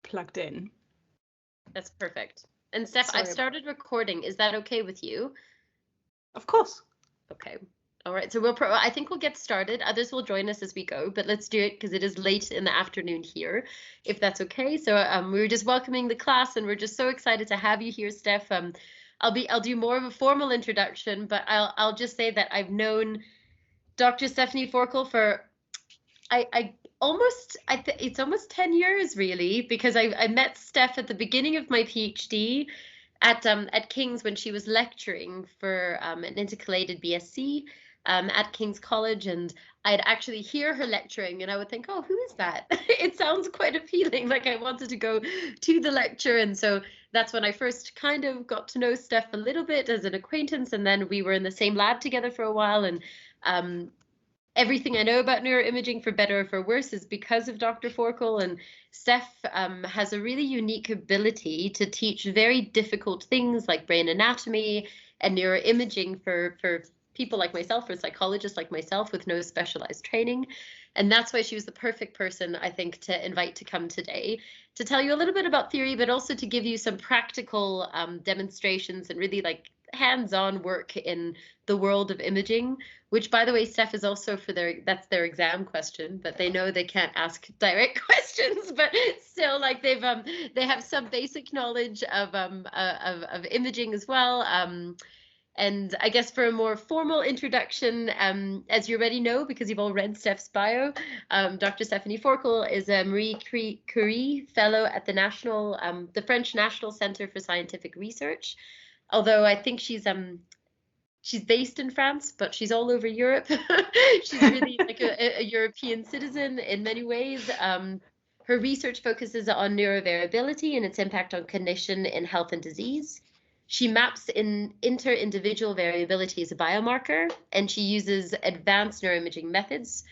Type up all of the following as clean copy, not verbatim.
plugged in. That's perfect. And Steph, I've started recording. Is that okay with you? Of course. Okay. All right. So I think we'll get started. Others will join us as we go, but let's do it because it is late in the afternoon here, if that's okay. So we were just welcoming the class, and we're just so excited to have you here, Steph. I'll do more of a formal introduction, but I'll just say that I've known Dr. Stephanie Forkel for it's almost 10 years really, because I met Steph at the beginning of my PhD at King's when she was lecturing for an intercalated BSc at King's College, and I'd actually hear her lecturing and I would think, oh, who is that? It sounds quite appealing, like I wanted to go to the lecture. And so that's when I first kind of got to know Steph a little bit as an acquaintance, and then we were in the same lab together for a while. And everything I know about neuroimaging, for better or for worse, is because of Dr. Forkel. And Steph has a really unique ability to teach very difficult things like brain anatomy and neuroimaging for people like myself, or psychologists like myself with no specialized training. And that's why she was the perfect person, I think, to invite to come today, to tell you a little bit about theory, but also to give you some practical demonstrations and really like hands-on work in the world of imaging, which, by the way, Steph, is also that's their exam question, but they know they can't ask direct questions, but still, like they have some basic knowledge of imaging as well. And I guess for a more formal introduction, as you already know, because you've all read Steph's bio, Dr. Stephanie Forkel is a Marie Curie Fellow at the French National Center for Scientific Research. Although I think she's based in France, but she's all over Europe. She's really like a European citizen in many ways. Her research focuses on neurovariability and its impact on cognition in health and disease. She maps in inter-individual variability as a biomarker, and she uses advanced neuroimaging methods,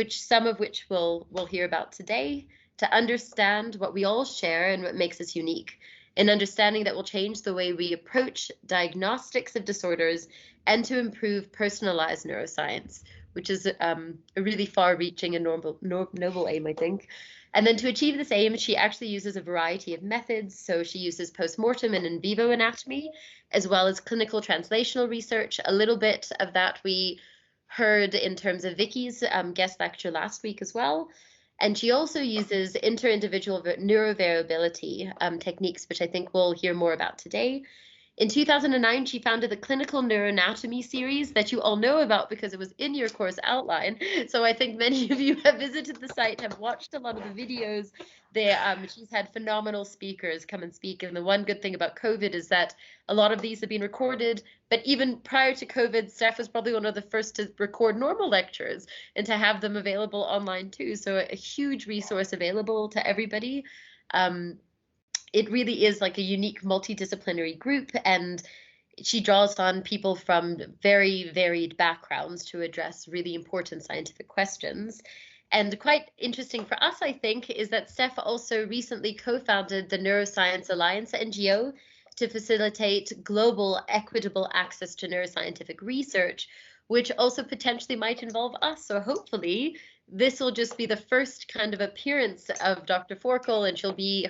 some of which we'll hear about today, to understand what we all share and what makes us unique. An understanding that will change the way we approach diagnostics of disorders and to improve personalized neuroscience, which is a really far-reaching and noble aim, I think. And then to achieve this aim, she actually uses a variety of methods. So she uses postmortem and in vivo anatomy, as well as clinical translational research. A little bit of that we heard in terms of Vicky's guest lecture last week as well. And she also uses inter-individual neurovariability techniques, which I think we'll hear more about today. In 2009, she founded the Clinical Neuroanatomy series that you all know about because it was in your course outline. So I think many of you have visited the site, have watched a lot of the videos. She's had phenomenal speakers come and speak. And the one good thing about COVID is that a lot of these have been recorded. But even prior to COVID, Steph was probably one of the first to record normal lectures and to have them available online too. So a huge resource available to everybody. It really is like a unique multidisciplinary group, and she draws on people from very varied backgrounds to address really important scientific questions. And quite interesting for us, I think, is that Steph also recently co-founded the Neuroscience Alliance NGO to facilitate global equitable access to neuroscientific research, which also potentially might involve us. So hopefully this will just be the first kind of appearance of Dr. Forkel, and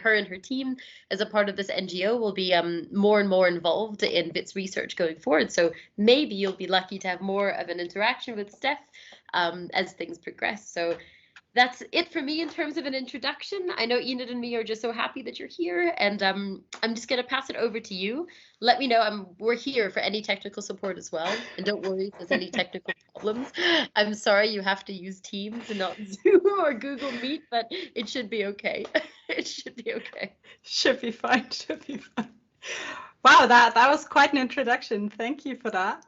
her and her team as a part of this NGO will be more and more involved in Wits research going forward. So maybe you'll be lucky to have more of an interaction with Steph as things progress. So that's it for me in terms of an introduction. I know Enid and me are just so happy that you're here, and I'm just going to pass it over to you. Let me know. We're here for any technical support as well, and don't worry if there's any technical problems. I'm sorry you have to use Teams and not Zoom or Google Meet, but it should be okay. It should be okay. Should be fine. Should be fine. Wow, that was quite an introduction. Thank you for that.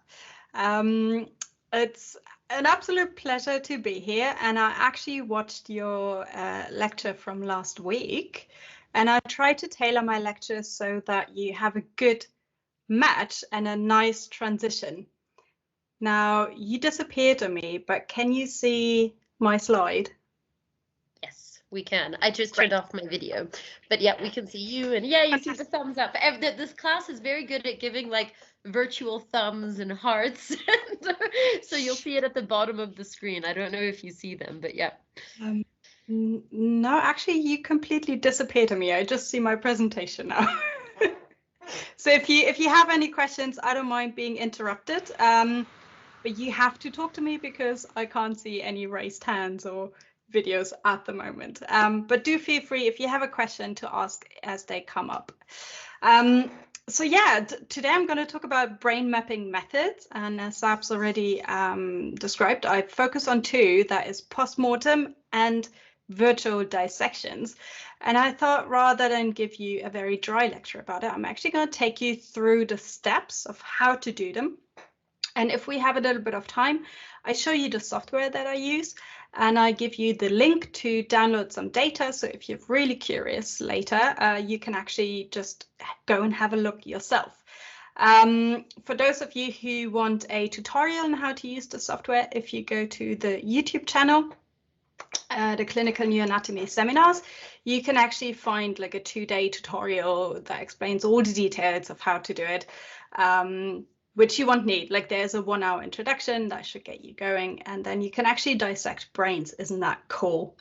It's an absolute pleasure to be here, and I actually watched your lecture from last week, and I tried to tailor my lecture so that you have a good match and a nice transition. Now, you disappeared on me, but can you see my slide? Yes, we can. I just turned off my video, but yeah, we can see you, and yeah, you see the thumbs up. This class is very good at giving like virtual thumbs and hearts. So you'll see it at the bottom of the screen. I don't know if you see them, but yeah. No, actually, you completely disappeared on me. I just see my presentation now. So if you have any questions, I don't mind being interrupted. But you have to talk to me because I can't see any raised hands or videos at the moment. But do feel free if you have a question to ask as they come up. So yeah, today I'm going to talk about brain mapping methods, and as Sab's already described, I focus on two, that is postmortem and virtual dissections. And I thought rather than give you a very dry lecture about it, I'm actually going to take you through the steps of how to do them. And if we have a little bit of time, I show you the software that I use, and I give you the link to download some data. So if you're really curious later, you can actually just go and have a look yourself. For those of you who want a tutorial on how to use the software, if you go to the YouTube channel, the Clinical Neuroanatomy seminars, you can actually find like a 2-day tutorial that explains all the details of how to do it. Which you won't need. Like there's a 1-hour introduction that should get you going, and then you can actually dissect brains. Isn't that cool?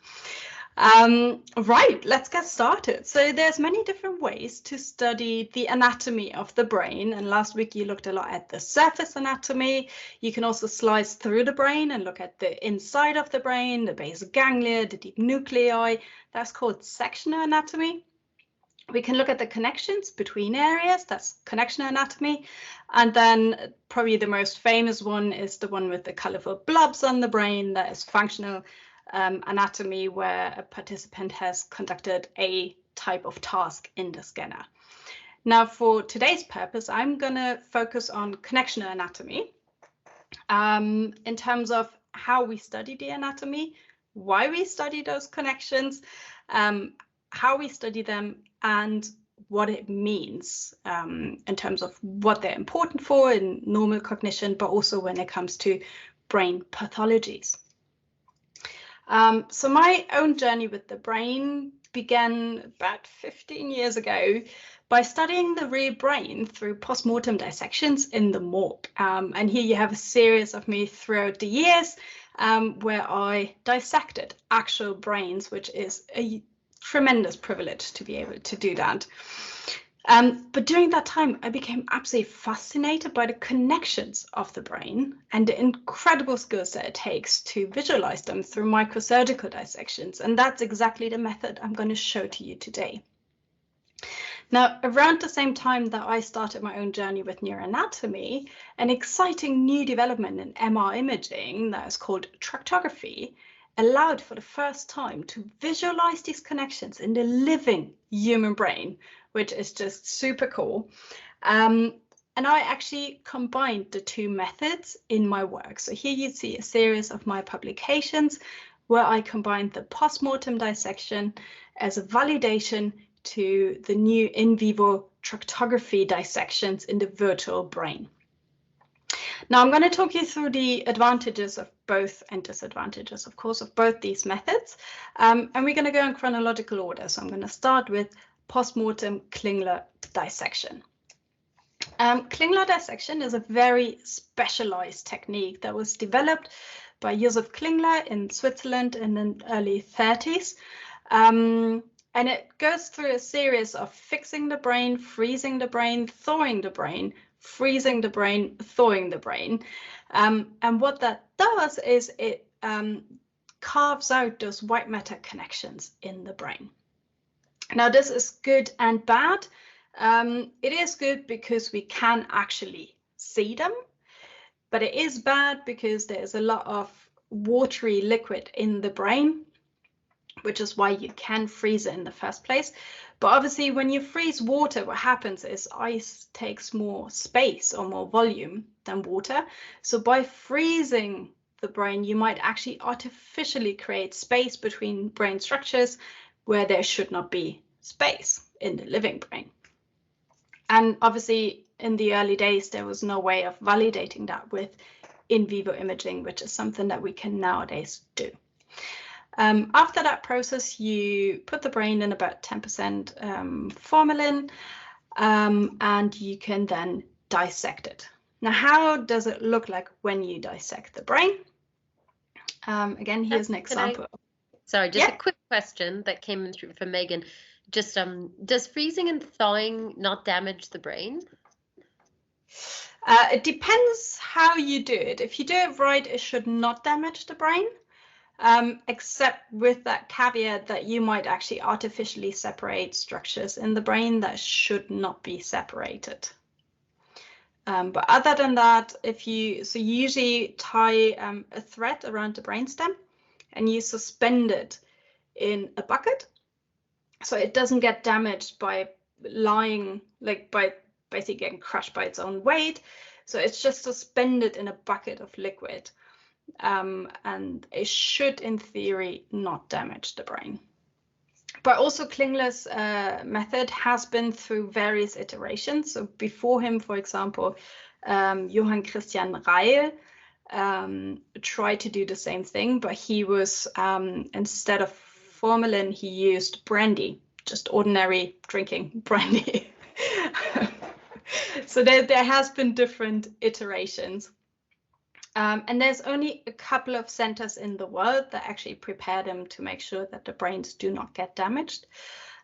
Right, let's get started. So there's many different ways to study the anatomy of the brain, and last week you looked a lot at the surface anatomy. You can also slice through the brain and look at the inside of the brain, the basal ganglia, the deep nuclei. That's called sectional anatomy. We can look at the connections between areas, that's connectional anatomy. And then probably the most famous one is the one with the colorful blobs on the brain, that is functional anatomy, where a participant has conducted a type of task in the scanner. Now for today's purpose, I'm gonna focus on connectional anatomy in terms of how we study the anatomy, why we study those connections, how we study them, and what it means in terms of what they're important for in normal cognition, but also when it comes to brain pathologies. So my own journey with the brain began about 15 years ago by studying the real brain through postmortem dissections in the morgue. And here you have a series of me throughout the years where I dissected actual brains, which is a tremendous privilege to be able to do that. But during that time, I became absolutely fascinated by the connections of the brain and the incredible skills that it takes to visualize them through microsurgical dissections. And that's exactly the method I'm going to show to you today. Now, around the same time that I started my own journey with neuroanatomy, an exciting new development in MR imaging that is called tractography allowed for the first time to visualize these connections in the living human brain, which is just super cool. And I actually combined the two methods in my work. So here you see a series of my publications where I combined the postmortem dissection as a validation to the new in vivo tractography dissections in the virtual brain. Now I'm going to talk you through the advantages of both and disadvantages, of course, of both these methods. And we're going to go in chronological order. So I'm going to start with postmortem Klingler dissection. Klingler dissection is a very specialized technique that was developed by Joseph Klingler in Switzerland in the early 30s. And it goes through a series of fixing the brain, freezing the brain, thawing the brain, freezing the brain, thawing the brain. And what that does is it carves out those white matter connections in the brain. Now, this is good and bad. It is good because we can actually see them, but it is bad because there's a lot of watery liquid in the brain, which is why you can freeze it in the first place. But obviously, when you freeze water, what happens is ice takes more space or more volume than water. So by freezing the brain, you might actually artificially create space between brain structures where there should not be space in the living brain. And obviously, in the early days, there was no way of validating that with in vivo imaging, which is something that we can nowadays do. After that process, you put the brain in about 10% formalin, and you can then dissect it. Now, how does it look like when you dissect the brain? Again, here's an example. Sorry, just a quick question that came in through from Megan. Just does freezing and thawing not damage the brain? It depends how you do it. If you do it right, it should not damage the brain, except with that caveat that you might actually artificially separate structures in the brain that should not be separated. But other than that, you usually tie a thread around the brainstem and you suspend it in a bucket so it doesn't get damaged by lying, like by basically getting crushed by its own weight. So it's just suspended in a bucket of liquid, and it should, in theory, not damage the brain. But also Klingler's method has been through various iterations. So before him, for example, Johann Christian Reil tried to do the same thing, but he was, instead of formalin, he used brandy, just ordinary drinking brandy. So there has been different iterations. And there's only a couple of centers in the world that actually prepare them to make sure that the brains do not get damaged.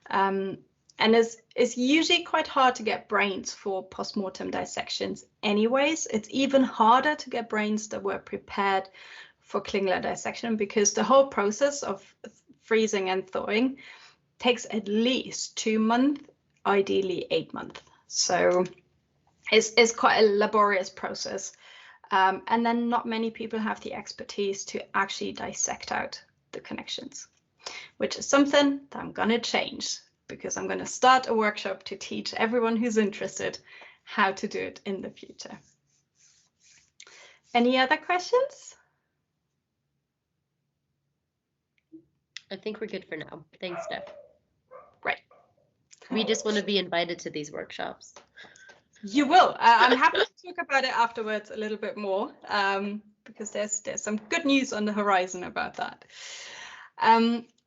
And it's usually quite hard to get brains for postmortem dissections anyways. It's even harder to get brains that were prepared for Klingler dissection because the whole process of freezing and thawing takes at least 2 months, ideally 8 months. So it's quite a laborious process. And then not many people have the expertise to actually dissect out the connections, which is something that I'm going to change because I'm going to start a workshop to teach everyone who's interested how to do it in the future. Any other questions? I think we're good for now. Thanks, Steph. Great. We just want to be invited to these workshops. You will. I'm happy to talk about it afterwards a little bit more, because there's some good news on the horizon about that.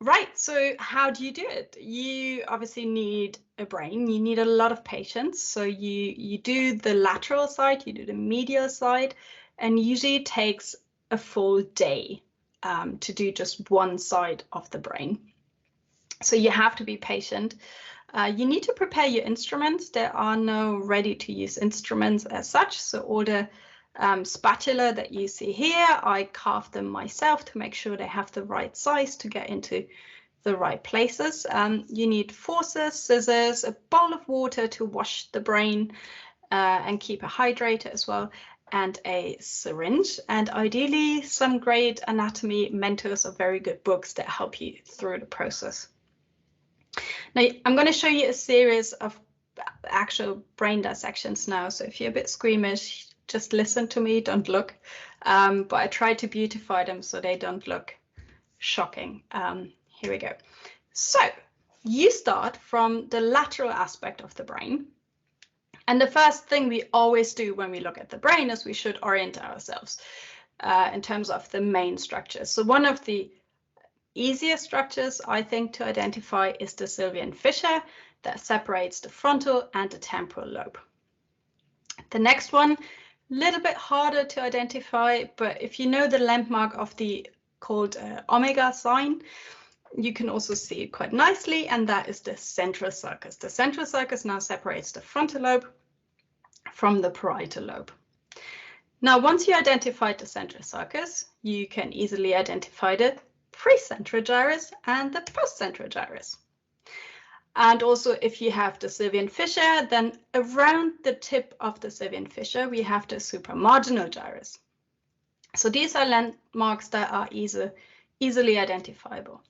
Right, so how do you do it? You obviously need a brain. You need a lot of patience. So you do the lateral side, you do the medial side, and usually it takes a full day to do just one side of the brain. So you have to be patient. You need to prepare your instruments. There are no ready-to-use instruments as such. So all the spatula that you see here, I carved them myself to make sure they have the right size to get into the right places. You need forceps, scissors, a bowl of water to wash the brain and keep it hydrated as well, and a syringe, and ideally some great anatomy mentors or very good books that help you through the process. Now, I'm going to show you a series of actual brain dissections now. So if you're a bit squeamish, just listen to me, don't look. But I try to beautify them so they don't look shocking. Here we go. So you start from the lateral aspect of the brain. And the first thing we always do when we look at the brain is we should orient ourselves in terms of the main structures. So one of the easiest structures, I think, to identify is the Sylvian fissure that separates the frontal and the temporal lobe. The next one, a little bit harder to identify, but if you know the landmark of the called omega sign, you can also see it quite nicely, and that is the central sulcus. The central sulcus now separates the frontal lobe from the parietal lobe. Now, once you identified the central sulcus, you can easily identify the precentral gyrus and the postcentral gyrus. And also, if you have the Sylvian fissure, then around the tip of the Sylvian fissure, we have the supramarginal gyrus. So these are landmarks that are easily identifiable.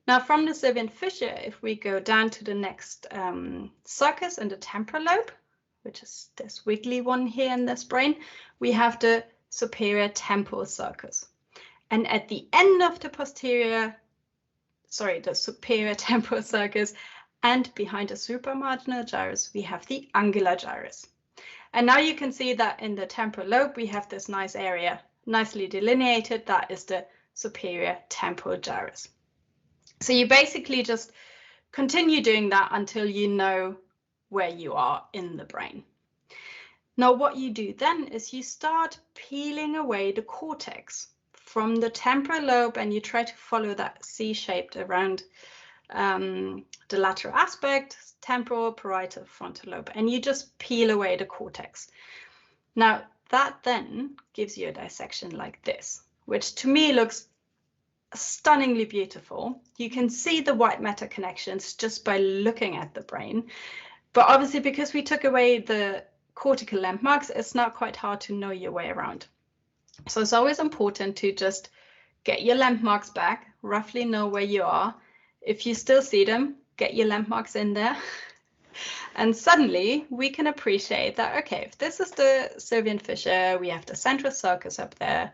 Now, from the Sylvian fissure, if we go down to the next sulcus in the temporal lobe, which is this wiggly one here in this brain, we have the superior temporal sulcus. And at the end of the superior temporal sulcus and behind the supramarginal gyrus, we have the angular gyrus. And now you can see that in the temporal lobe, we have this nice area, nicely delineated. That is the superior temporal gyrus. So you basically just continue doing that until you know where you are in the brain. Now, what you do then is you start peeling away the cortex from the temporal lobe and you try to follow that C-shaped around the lateral aspect, temporal, parietal, frontal lobe, and you just peel away the cortex. Now, that then gives you a dissection like this, which to me looks stunningly beautiful. You can see the white matter connections just by looking at the brain. But obviously, because we took away the cortical landmarks, it's not quite hard to know your way around. So it's always important to just get your landmarks back, roughly know where you are. If you still see them, get your landmarks in there. And suddenly we can appreciate that, okay, if this is the sylvian fissure, we have the central sulcus up there,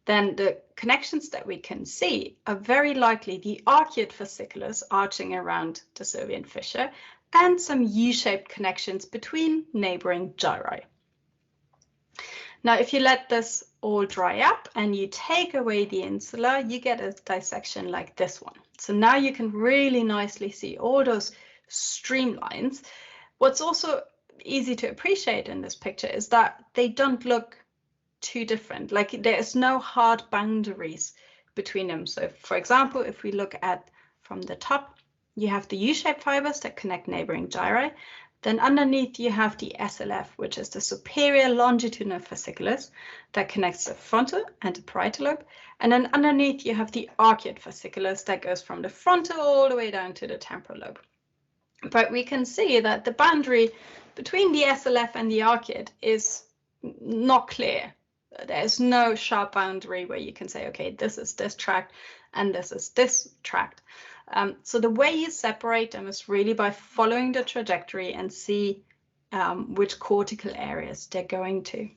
then the connections that we can see are very likely the arcuate fasciculus arching around the sylvian fissure and some U-shaped connections between neighboring gyri. Now, if you let this all dry up and you take away the insula, you get a dissection like this one. So now you can really nicely see all those streamlines. What's also easy to appreciate in this picture is that they don't look too different. Like there's no hard boundaries between them. So for example, if we look at from the top, you have the U-shaped fibers that connect neighboring gyri. Then underneath you have the SLF, which is the superior longitudinal fasciculus that connects the frontal and the parietal lobe. And then underneath you have the arcuate fasciculus that goes from the frontal all the way down to the temporal lobe. But we can see that the boundary between the SLF and the arcuate is not clear. There's no sharp boundary where you can say, okay, this is this tract and this is this tract. So the way you separate them is really by following the trajectory and see which cortical areas they're going to.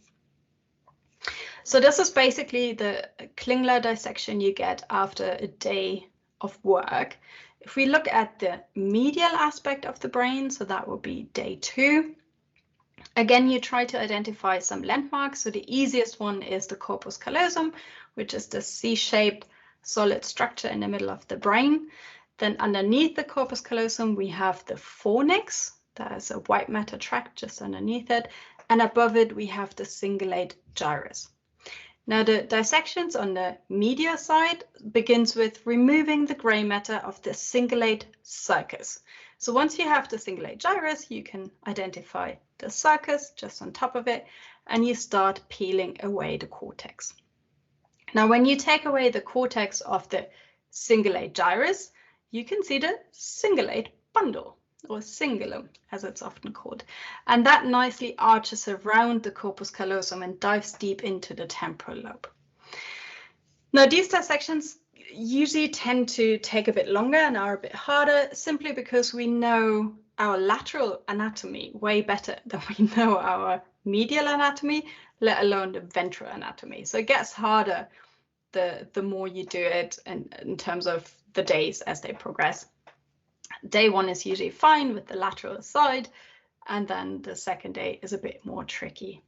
So this is basically the Klingler dissection you get after a day of work. If we look at the medial aspect of the brain, so that will be day 2. Again, you try to identify some landmarks. So the easiest one is the corpus callosum, which is the C-shaped solid structure in the middle of the brain. Then underneath the corpus callosum, we have the fornix. That is a white matter tract just underneath it. And above it, we have the cingulate gyrus. Now, the dissections on the medial side begins with removing the gray matter of the cingulate sulcus. So once you have the cingulate gyrus, you can identify the sulcus just on top of it, and you start peeling away the cortex. Now, when you take away the cortex of the cingulate gyrus, you can see the cingulate bundle, or cingulum, as it's often called. And that nicely arches around the corpus callosum and dives deep into the temporal lobe. Now, these dissections usually tend to take a bit longer and are a bit harder, simply because we know our lateral anatomy way better than we know our medial anatomy, let alone the ventral anatomy. So it gets harder the more you do it, and in terms of the days as they progress. Day 1 is usually fine with the lateral side, and then the second day is a bit more tricky.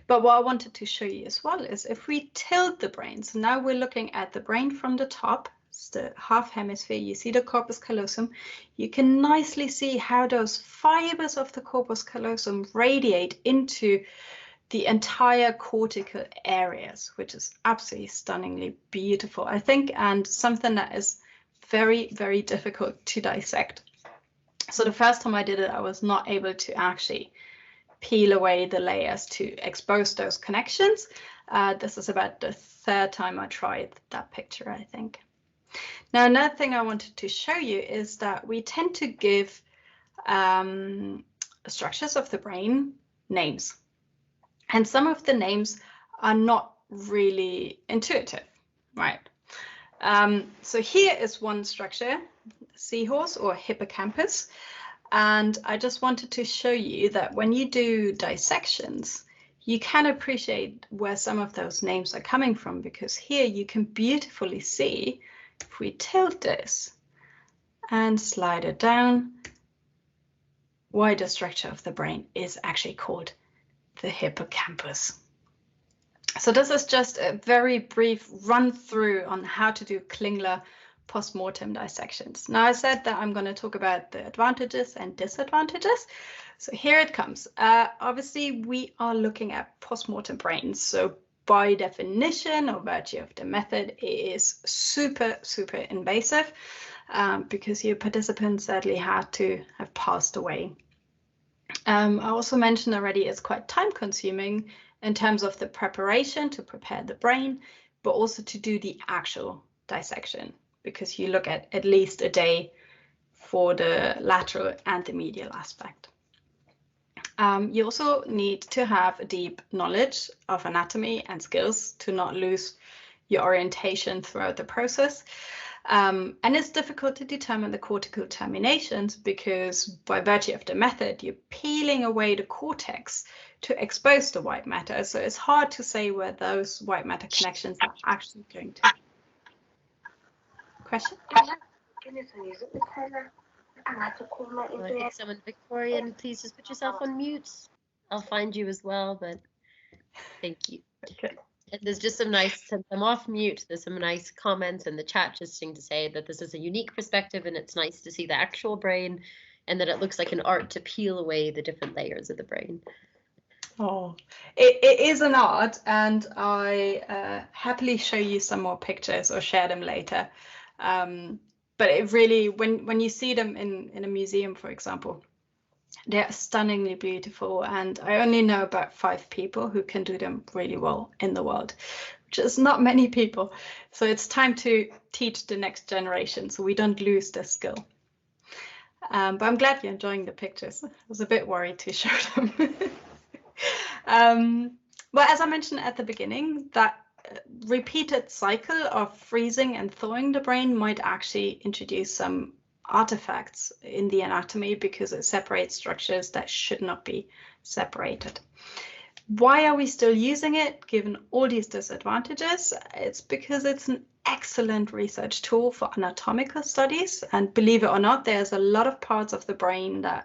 But what I wanted to show you as well is if we tilt the brain, so now we're looking at the brain from the top, it's the half hemisphere, you see the corpus callosum, you can nicely see how those fibers of the corpus callosum radiate into the entire cortical areas, which is absolutely stunningly beautiful, I think, and something that is very, very difficult to dissect. So the first time I did it, I was not able to actually peel away the layers to expose those connections. This is about the 3rd time I tried that picture, I think. Now, another thing I wanted to show you is that we tend to give structures of the brain names. And some of the names are not really intuitive, right? So here is one structure, seahorse or hippocampus. And I just wanted to show you that when you do dissections, you can appreciate where some of those names are coming from, because here you can beautifully see, if we tilt this and slide it down, why the structure of the brain is actually called the hippocampus. So this is just a very brief run through on how to do Klingler postmortem dissections. Now, I said that I'm going to talk about the advantages and disadvantages. So here it comes. Obviously, we are looking at postmortem brains. So by definition or virtue of the method, it is super, super invasive because your participants sadly had to have passed away. I also mentioned already it's quite time consuming in terms of the preparation to prepare the brain, but also to do the actual dissection, because you look at least a day for the lateral and the medial aspect. You also need to have a deep knowledge of anatomy and skills to not lose your orientation throughout the process. And it's difficult to determine the cortical terminations because by virtue of the method, you're peeling away the cortex to expose the white matter. So it's hard to say where those white matter connections are actually going to. Question? If someone Victorian, please just put yourself on mute. I'll find you as well, but thank you. Okay. And there's just some nice, since I'm off mute, there's some nice comments in the chat just to say that this is a unique perspective and it's nice to see the actual brain and that it looks like an art to peel away the different layers of the brain. Oh, it is an art, and I happily show you some more pictures or share them later. But it really, when you see them in a museum, for example, they're stunningly beautiful, and I only know about 5 people who can do them really well in the world, which is not many people. So it's time to teach the next generation so we don't lose the skill. But I'm glad you're enjoying the pictures. I was a bit worried to show them. Well, as I mentioned at the beginning, that repeated cycle of freezing and thawing the brain might actually introduce some artifacts in the anatomy because it separates structures that should not be separated. Why are we still using it given all these disadvantages? It's because it's an excellent research tool for anatomical studies, and believe it or not, there's a lot of parts of the brain that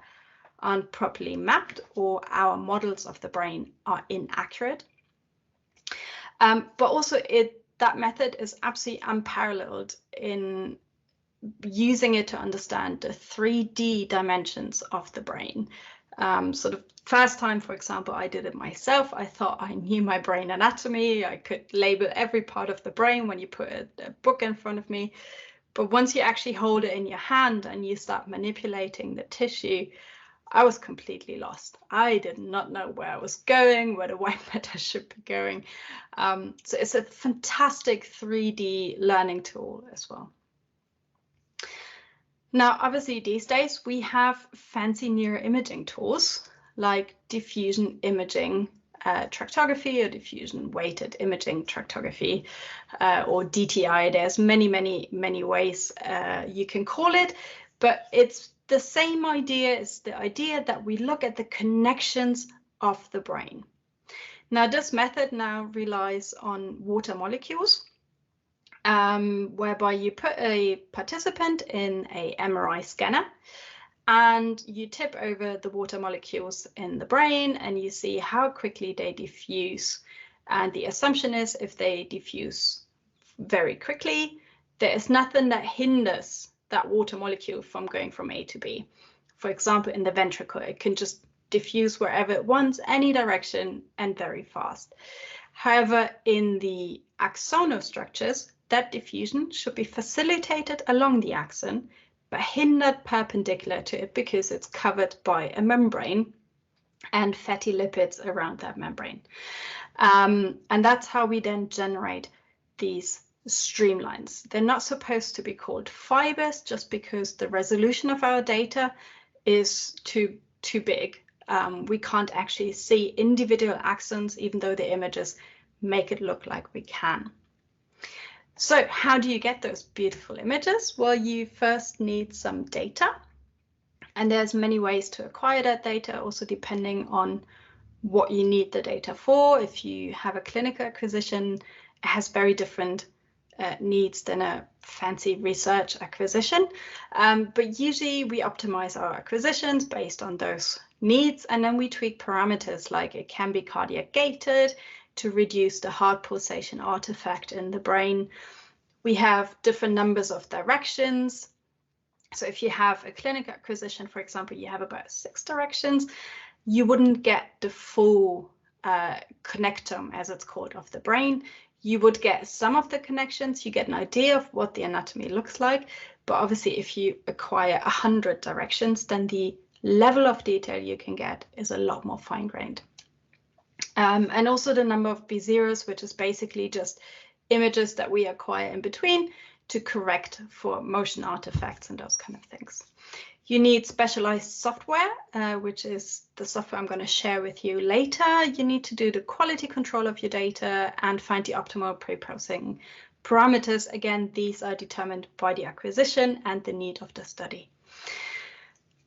aren't properly mapped or our models of the brain are inaccurate. But also that method is absolutely unparalleled in using it to understand the 3D dimensions of the brain. So the first time, for example, I did it myself, I thought I knew my brain anatomy. I could label every part of the brain when you put a book in front of me. But once you actually hold it in your hand and you start manipulating the tissue, I was completely lost. I did not know where I was going, where the white matter should be going. So it's a fantastic 3D learning tool as well. Now, obviously, these days we have fancy neuroimaging tools like diffusion imaging tractography or diffusion weighted imaging tractography or DTI. There's many ways you can call it, but it's the same idea. It's the idea that we look at the connections of the brain. Now, this method now relies on water molecules, whereby you put a participant in a MRI scanner and you tip over the water molecules in the brain and you see how quickly they diffuse. And the assumption is if they diffuse very quickly, there is nothing that hinders that water molecule from going from A to B. For example, in the ventricle, it can just diffuse wherever it wants, any direction, and very fast. However, in the axonal structures, that diffusion should be facilitated along the axon, but hindered perpendicular to it because it's covered by a membrane and fatty lipids around that membrane. And that's how we then generate these streamlines. They're not supposed to be called fibers just because the resolution of our data is too big. We can't actually see individual axons, even though the images make it look like we can. So how do you get those beautiful images? Well, you first need some data, and there's many ways to acquire that data, also depending on what you need the data for. If you have a clinical acquisition, it has very different needs than a fancy research acquisition. But usually we optimize our acquisitions based on those needs, and then we tweak parameters like it can be cardiac gated to reduce the heart pulsation artifact in the brain. We have different numbers of directions. So if you have a clinical acquisition, for example, you have about 6 directions, you wouldn't get the full connectome, as it's called, of the brain. You would get some of the connections, you get an idea of what the anatomy looks like, but obviously if you acquire 100 directions, then the level of detail you can get is a lot more fine-grained. And also the number of B0s, which is basically just images that we acquire in between to correct for motion artifacts and those kind of things. You need specialized software, which is the software I'm going to share with you later. You need to do the quality control of your data and find the optimal pre-processing parameters. Again, these are determined by the acquisition and the need of the study.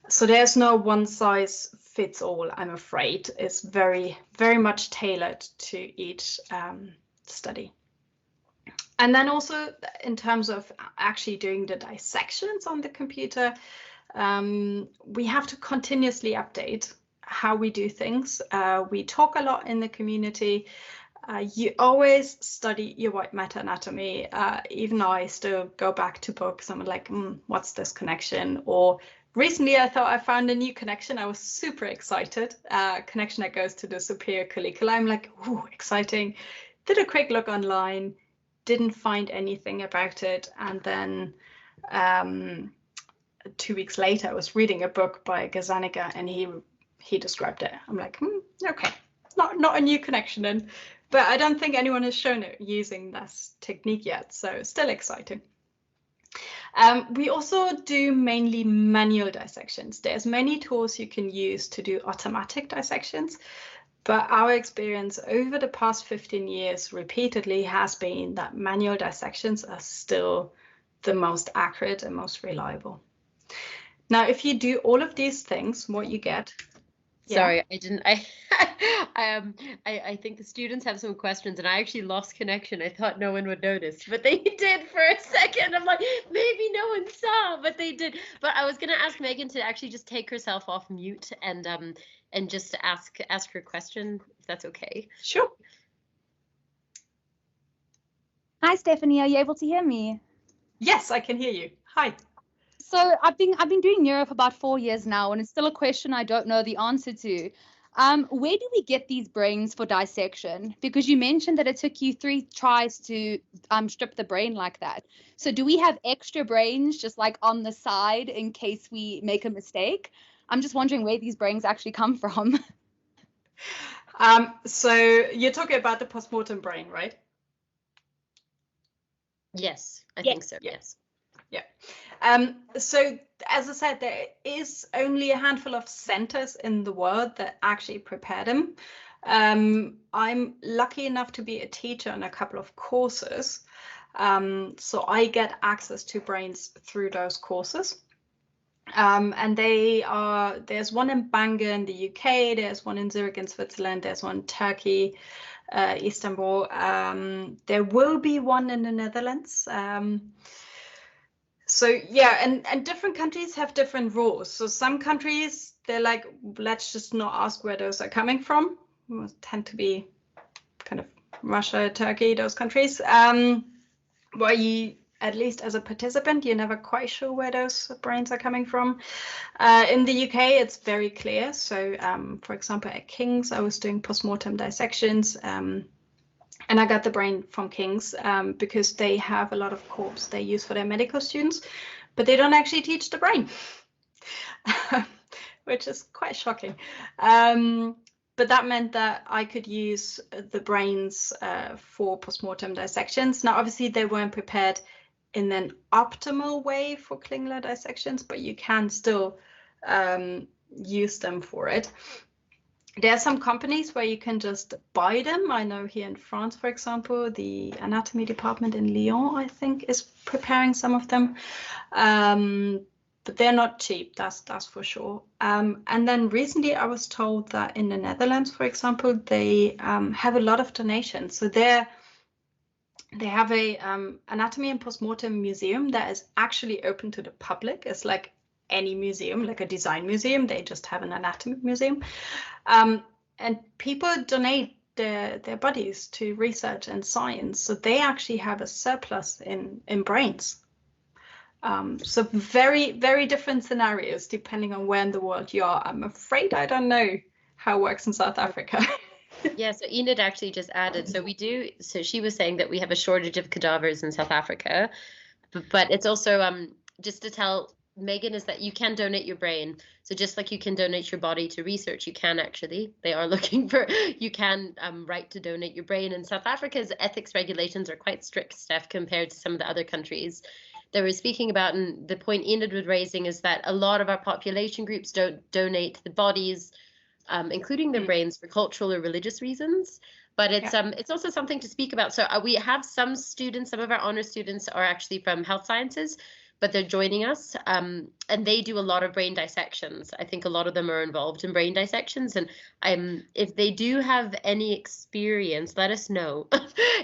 So there's no one size fits all, I'm afraid. It's very, very much tailored to each study. And then also in terms of actually doing the dissections on the computer, we have to continuously update how we do things. We talk a lot in the community. You always study your white matter anatomy. Even I still go back to books. I'm like, what's this connection? Or recently I thought I found a new connection. I was super excited. Connection that goes to the superior collicula. I'm like, ooh, exciting. Did a quick look online, didn't find anything about it. And then 2 weeks later, I was reading a book by Gazzaniga and he described it. I'm like, okay, not a new connection then. But I don't think anyone has shown it using this technique yet, so still exciting. We also do mainly manual dissections. There's many tools you can use to do automatic dissections, but our experience over the past 15 years repeatedly has been that manual dissections are still the most accurate and most reliable. Now, if you do all of these things, what you get... Sorry, I didn't. I think the students have some questions, and I actually lost connection. I thought no one would notice, but they did for a second. I'm like, maybe no one saw, but they did. But I was gonna ask Megan to actually just take herself off mute and just to ask her question, if that's okay. Sure. Hi, Stephanie. Are you able to hear me? Yes, I can hear you. Hi. So I've been doing neuro for about 4 years now, and it's still a question I don't know the answer to. Where do we get these brains for dissection? Because you mentioned that it took you 3 tries to strip the brain like that. So do we have extra brains just like on the side in case we make a mistake? I'm just wondering where these brains actually come from. So you're talking about the postmortem brain, right? Yes, I think so. Yes. Yeah. So as I said, there is only a handful of centers in the world that actually prepare them. I'm lucky enough to be a teacher in a couple of courses. So I get access to brains through those courses. And there's one in Bangor in the UK, there's one in Zurich in Switzerland, there's one in Turkey, Istanbul. There will be one in the Netherlands. So yeah, and different countries have different rules. So some countries, they're like, let's just not ask where those are coming from. Tend to be kind of Russia, Turkey, those countries, where you, at least as a participant, you're never quite sure where those brains are coming from. In the UK, it's very clear. So for example, at King's, I was doing postmortem dissections. And I got the brain from King's because they have a lot of corpse they use for their medical students, but they don't actually teach the brain, which is quite shocking. But that meant that I could use the brains for postmortem dissections. Now, obviously, they weren't prepared in an optimal way for Klingler dissections, but you can still use them for it. There are some companies where you can just buy them. I know here in France, for example, the anatomy department in Lyon, I think, is preparing some of them. But they're not cheap, that's for sure. And then recently I was told that in the Netherlands, for example, they have a lot of donations. So they have a anatomy and postmortem museum that is actually open to the public. It's like any museum, like a design museum, they just have an anatomy museum. And people donate their bodies to research and science. So they actually have a surplus in brains. So very, very different scenarios depending on where in the world you are. I'm afraid I don't know how it works in South Africa. Yeah, so Enid actually just added, so she was saying that we have a shortage of cadavers in South Africa, but it's also just to tell Megan is that you can donate your brain. So just like you can donate your body to research, you can actually, they are looking for, you can write to donate your brain. And South Africa's ethics regulations are quite strict, Steph, compared to some of the other countries that we're speaking about. And the point Enid was raising is that a lot of our population groups don't donate the bodies, including their brains, for cultural or religious reasons. But it's also something to speak about. So we have some students, some of our honor students are actually from health sciences, but they're joining us, and they do a lot of brain dissections. I think a lot of them are involved in brain dissections, and if they do have any experience, let us know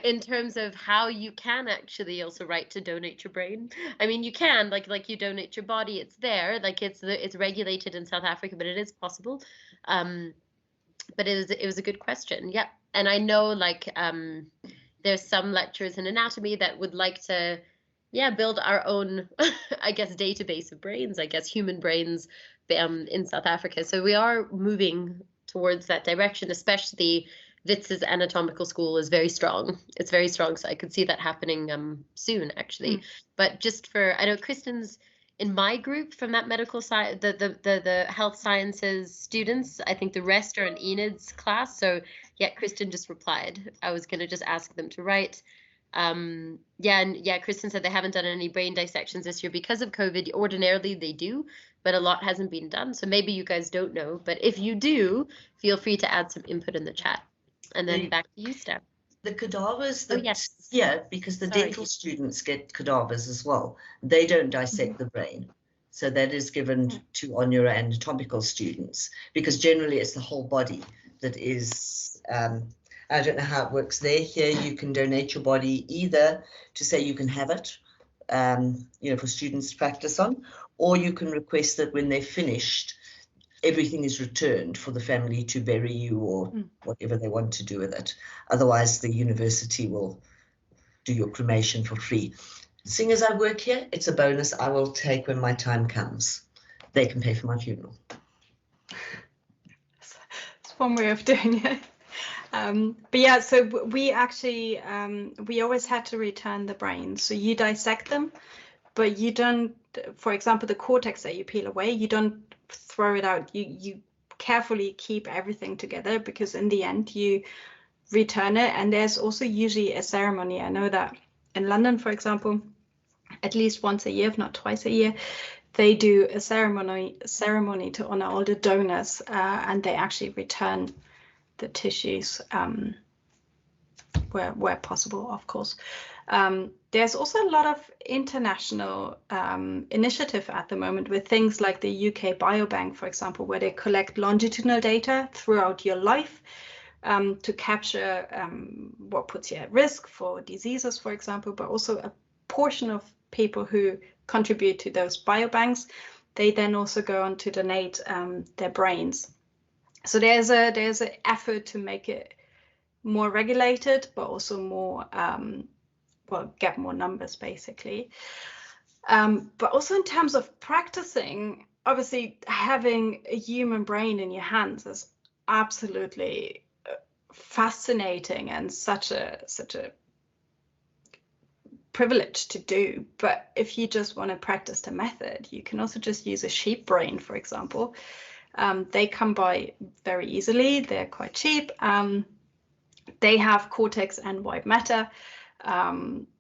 in terms of how you can actually also write to donate your brain. I mean, you can, like you donate your body, it's there, like it's regulated in South Africa, but it is possible. But it was a good question. Yep. And I know like there's some lecturers in anatomy that would like to build our own I guess database of brains, I guess human brains in South Africa. So we are moving towards that direction, especially Wits's anatomical school is very strong. It's very strong, so I could see that happening soon actually. But just for, I know Kristen's in my group from that medical side, the health sciences students, I think the rest are in Enid's class. So yeah, Kristen just replied. I was going to just ask them to write. Kristen said they haven't done any brain dissections this year because of COVID. Ordinarily they do, but a lot hasn't been done. So maybe you guys don't know, but if you do, feel free to add some input in the chat. And then back to you, Steph. The cadavers, yes. Yeah, because the dental students get cadavers as well. They don't dissect the brain. So that is given to our neuroanatomical students, because generally it's the whole body that is, I don't know how it works there. Here you can donate your body either to say you can have it, for students to practice on, or you can request that when they're finished, everything is returned for the family to bury you or whatever they want to do with it. Otherwise, the university will do your cremation for free. Seeing as I work here, it's a bonus I will take when my time comes. They can pay for my funeral. It's one way of doing it. But yeah, so we actually, we always had to return the brains. So you dissect them, but you don't, for example, the cortex that you peel away, you don't throw it out. You carefully keep everything together, because in the end you return it. And there's also usually a ceremony. I know that in London, for example, at least once a year, if not twice a year, they do a ceremony to honor all the donors, and they actually return the tissues where possible, of course. There's also a lot of international initiative at the moment with things like the UK Biobank, for example, where they collect longitudinal data throughout your life to capture what puts you at risk for diseases, for example, but also a portion of people who contribute to those biobanks, they then also go on to donate their brains. So there's an effort to make it more regulated, but also more get more numbers basically. But also in terms of practicing, obviously having a human brain in your hands is absolutely fascinating and such a privilege to do. But if you just want to practice the method, you can also just use a sheep brain, for example. They come by very easily. They're quite cheap. They have cortex and white matter.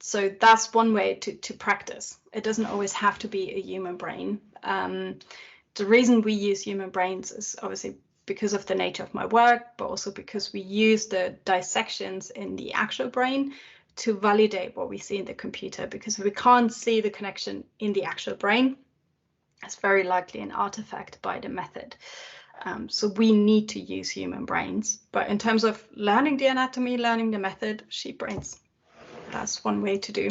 So that's one way to practice. It doesn't always have to be a human brain. The reason we use human brains is obviously because of the nature of my work, but also because we use the dissections in the actual brain to validate what we see in the computer, because if we can't see the connection in the actual brain, it's very likely an artifact by the method. So we need to use human brains. But in terms of learning the anatomy, learning the method, sheep brains. That's one way to do.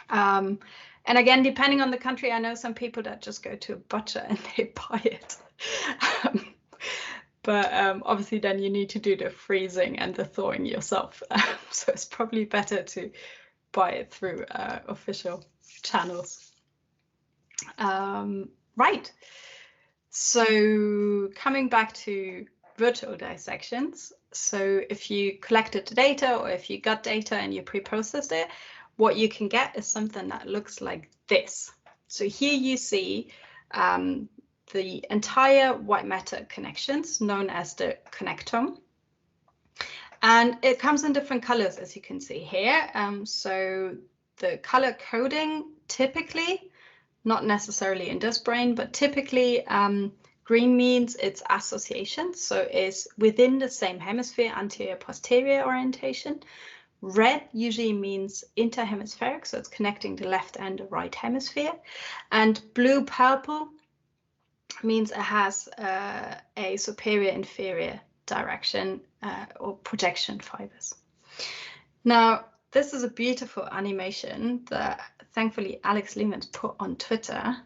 And again, depending on the country, I know some people that just go to a butcher and they buy it. But obviously then you need to do the freezing and the thawing yourself. So it's probably better to buy it through official channels. Right. So coming back to virtual dissections. So if you collected the data or if you got data and you pre-processed it, what you can get is something that looks like this. So here you see the entire white matter connections known as the connectome. And it comes in different colors, as you can see here. So the color coding typically, not necessarily in this brain, but typically green means it's association, so it's within the same hemisphere, anterior-posterior orientation. Red usually means interhemispheric, so it's connecting the left and the right hemisphere. And blue-purple means it has a superior-inferior direction or projection fibers. Now, this is a beautiful animation that thankfully Alex Lehman's put on Twitter.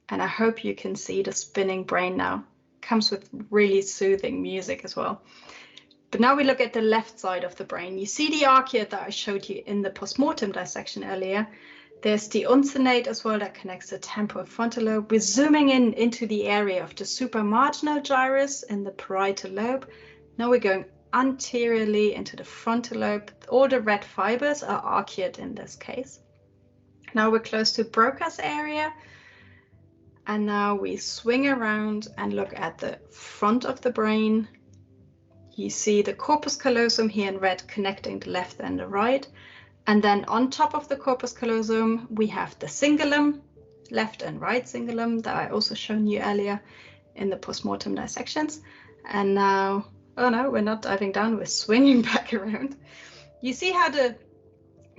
And I hope you can see the spinning brain now. Comes with really soothing music as well. But now we look at the left side of the brain. You see the arcuate that I showed you in the postmortem dissection earlier. There's the uncinate as well that connects the temporal frontal lobe. We're zooming in into the area of the supramarginal gyrus in the parietal lobe. Now we're going anteriorly into the frontal lobe. All the red fibers are arcuate in this case. Now we're close to Broca's area. And now we swing around and look at the front of the brain. You see the corpus callosum here in red connecting the left and the right. And then on top of the corpus callosum, we have the cingulum, left and right cingulum that I also shown you earlier in the postmortem dissections. And now, oh no, we're not diving down, we're swinging back around. You see how the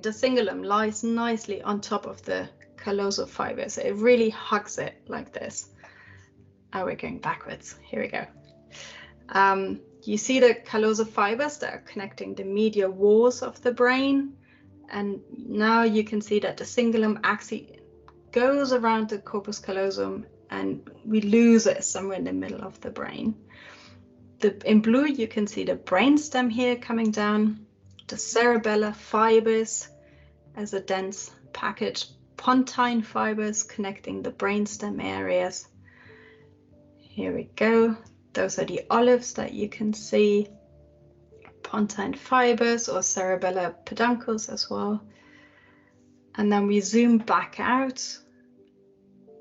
cingulum lies nicely on top of the callosal fibers. It really hugs it like this. Oh, we're going backwards. Here we go. You see the callosal fibers that are connecting the medial walls of the brain. And now you can see that the cingulum actually goes around the corpus callosum and we lose it somewhere in the middle of the brain. In blue, you can see the brainstem here coming down, the cerebellar fibers as a dense package, pontine fibers connecting the brainstem areas. Here we go. Those are the olives that you can see. Pontine fibers or cerebellar peduncles as well. And then we zoom back out.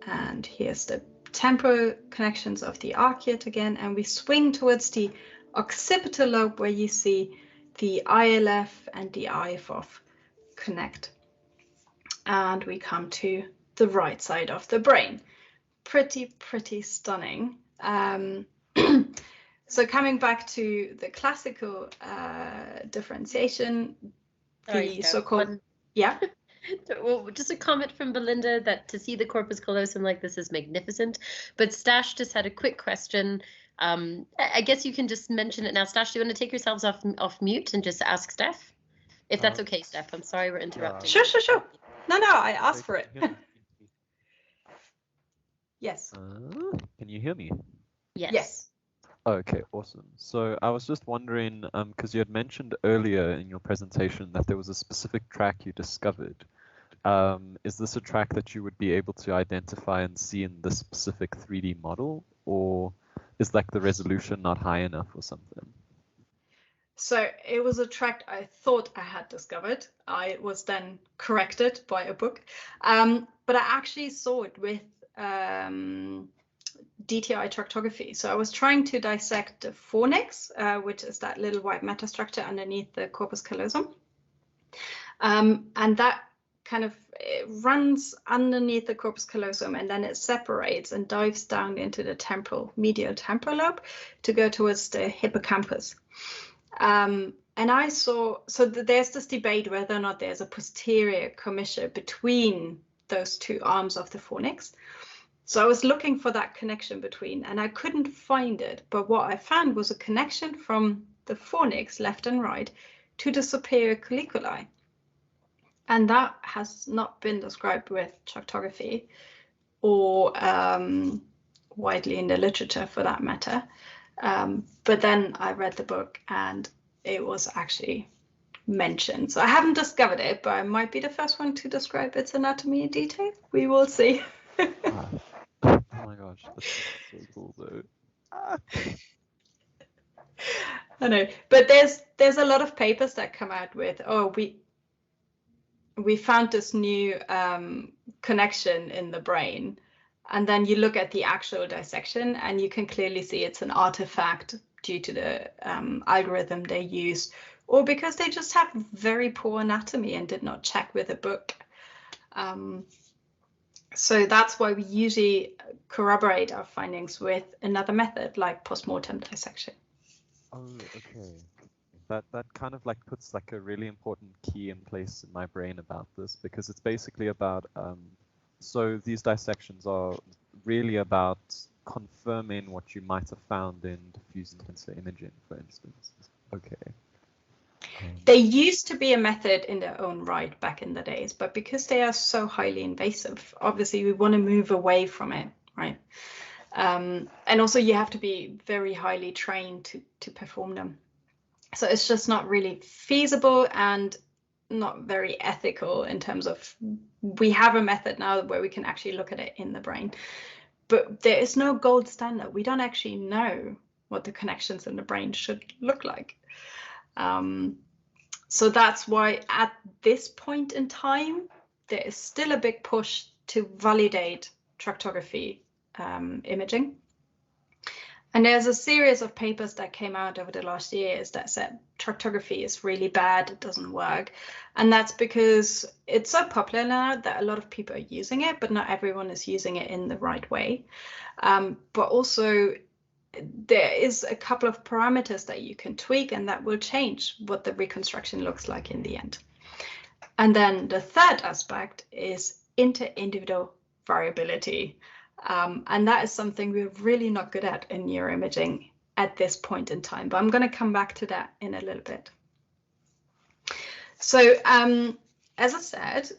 And here's the temporal connections of the arcuate again. And we swing towards the occipital lobe where you see the ILF and the IFOF connect. And we come to the right side of the brain. Pretty stunning. So coming back to the classical differentiation, the so-called, yeah. Well, just a comment from Belinda that to see the corpus callosum like this is magnificent. But Stash just had a quick question. I guess you can just mention it now. Stash, do you want to take yourselves off mute and just ask Steph? If that's okay, Steph. I'm sorry we're interrupting. Sure. No, I asked for it. Yes. Can you hear me? Yes. Okay, awesome. So I was just wondering, because you had mentioned earlier in your presentation that there was a specific track you discovered. Is this a track that you would be able to identify and see in this specific 3D model, or is like the resolution not high enough or something? So it was a track I thought I had discovered. I was then corrected by a book, but I actually saw it with DTI tractography. So I was trying to dissect the fornix, which is that little white matter structure underneath the corpus callosum. And that kind of runs underneath the corpus callosum and then it separates and dives down into the medial temporal lobe to go towards the hippocampus. And I saw, there's this debate whether or not there's a posterior commissure between those two arms of the fornix. So I was looking for that connection between, and I couldn't find it. But what I found was a connection from the fornix, left and right, to the superior colliculi. And that has not been described with tractography or widely in the literature for that matter. But then I read the book and it was actually mentioned. So I haven't discovered it, but I might be the first one to describe its anatomy in detail. We will see. Oh my gosh, that's so cool though. I know, but there's a lot of papers that come out with, oh, we found this new connection in the brain, and then you look at the actual dissection and you can clearly see it's an artifact due to the algorithm they use, or because they just have very poor anatomy and did not check with a book. So that's why we usually corroborate our findings with another method like postmortem dissection. Oh, okay. That kind of like puts like a really important key in place in my brain about this, because it's basically about so these dissections are really about confirming what you might have found in diffuse tensor imaging, for instance. Okay. They used to be a method in their own right back in the days, but because they are so highly invasive, obviously we want to move away from it, right? And also you have to be very highly trained to perform them. So it's just not really feasible and not very ethical in terms of, we have a method now where we can actually look at it in the brain, but there is no gold standard. We don't actually know what the connections in the brain should look like. So that's why at this point in time, there is still a big push to validate tractography imaging. And there's a series of papers that came out over the last years that said tractography is really bad, it doesn't work. And that's because it's so popular now that a lot of people are using it, but not everyone is using it in the right way. But also there is a couple of parameters that you can tweak, and that will change what the reconstruction looks like in the end. And then the third aspect is inter-individual variability. And that is something we're really not good at in neuroimaging at this point in time, but I'm going to come back to that in a little bit. So as I said,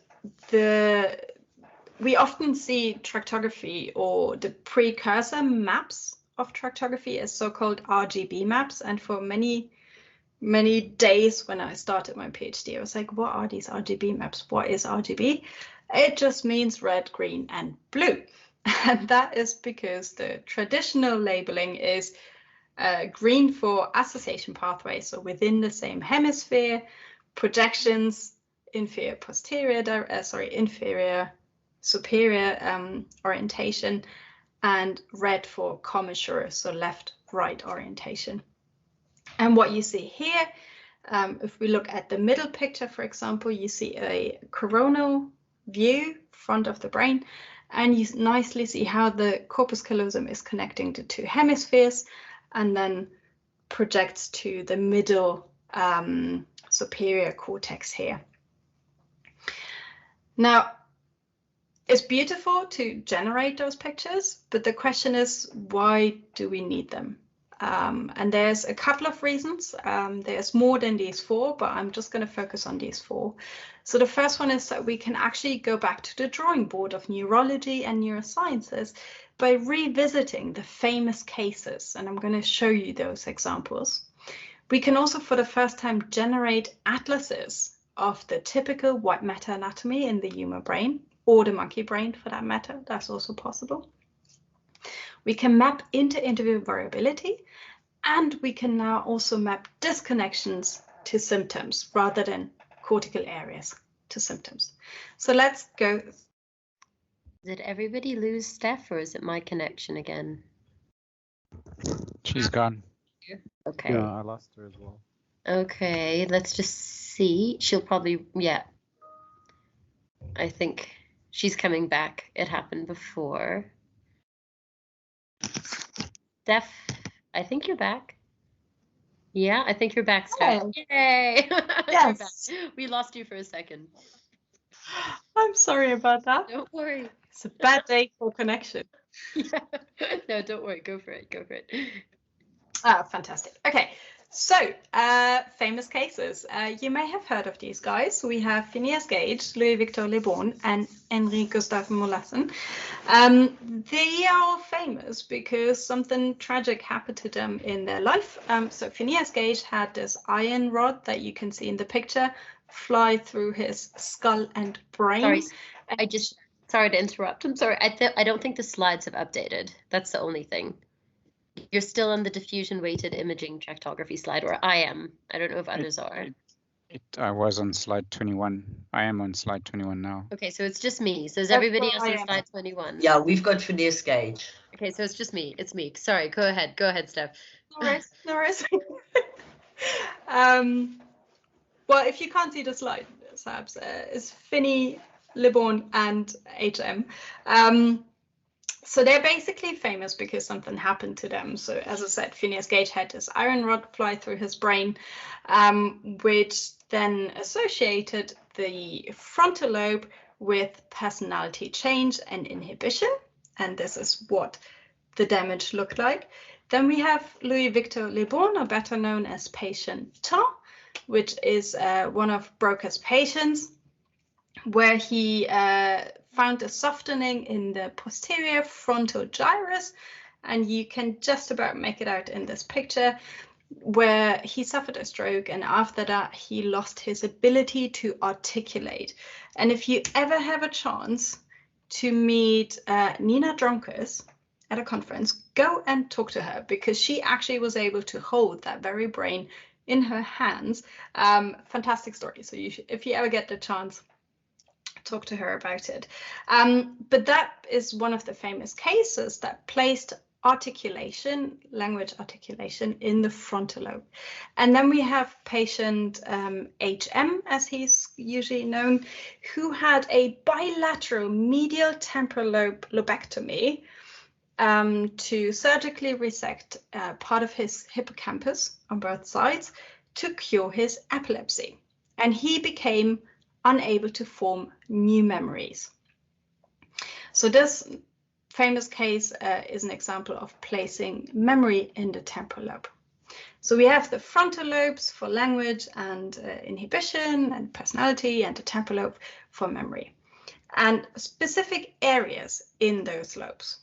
we often see tractography, or the precursor maps of tractography, as so-called RGB maps. And for many days when I started my PhD, I was like, what are these RGB maps? What is RGB? It just means red, green, and blue. And that is because the traditional labeling is green for association pathways, so within the same hemisphere, projections, inferior superior orientation, and red for commissure, so left-right orientation. And what you see here, if we look at the middle picture, for example, you see a coronal view, front of the brain, and you nicely see how the corpus callosum is connecting the two hemispheres and then projects to the middle superior cortex here. Now, it's beautiful to generate those pictures, but the question is, why do we need them? And there's a couple of reasons. There's more than these four, but I'm just going to focus on these four. So the first one is that we can actually go back to the drawing board of neurology and neurosciences by revisiting the famous cases, and I'm going to show you those examples. We can also, for the first time, generate atlases of the typical white matter anatomy in the human brain, or the monkey brain for that matter. That's also possible. We can map inter-individual variability, and we can now also map disconnections to symptoms rather than cortical areas to symptoms. So let's go. Did everybody lose Steph, or is it my connection again? She's gone. Okay. Yeah, I lost her as well. Okay, let's just see. She'll probably, yeah. I think she's coming back. It happened before. Steph, I think you're back. Yeah, I think you're back, Steph. Hi. Yay! Yes. We lost you for a second. I'm sorry about that. Don't worry. It's a bad day for connection. Yeah. No, don't worry. Go for it. Go for it. Ah, fantastic. Okay, so famous cases. You may have heard of these guys. We have Phineas Gage, Louis-Victor Le Bon, and Henri Gustave Molassen. They are famous because something tragic happened to them in their life. So Phineas Gage had this iron rod that you can see in the picture fly through his skull and brain. Sorry, sorry to interrupt. I'm sorry. I don't think the slides have updated. That's the only thing. You're still on the diffusion weighted imaging tractography slide, or I am. I don't know if others are. I was on slide 21. I am on slide 21 now. Okay, so it's just me. So is everybody else I on am. slide 21? Yeah, we've got Phineas Gage. Okay, so it's just me. It's me. Sorry, go ahead. Go ahead, Steph. No worries, no worries. Well, if you can't see the slide, Sabs, it's Finney, Liborn, and HM. So they're basically famous because something happened to them. So as I said, Phineas Gage had this iron rod fly through his brain, which then associated the frontal lobe with personality change and inhibition. And this is what the damage looked like. Then we have Louis Victor Liborn, or better known as patient Tan, which is one of Broca's patients, where he found a softening in the posterior frontal gyrus, and you can just about make it out in this picture, where he suffered a stroke, and after that he lost his ability to articulate. And if you ever have a chance to meet Nina Dronkers at a conference, go and talk to her, because she actually was able to hold that very brain in her hands. Fantastic story. So if you ever get the chance, talk to her about it. But that is one of the famous cases that placed articulation, language articulation, in the frontal lobe. And then we have patient HM, as he's usually known, who had a bilateral medial temporal lobe lobectomy to surgically resect part of his hippocampus on both sides to cure his epilepsy. And he became unable to form new memories. So this famous case is an example of placing memory in the temporal lobe. So we have the frontal lobes for language and inhibition and personality, and the temporal lobe for memory, and specific areas in those lobes.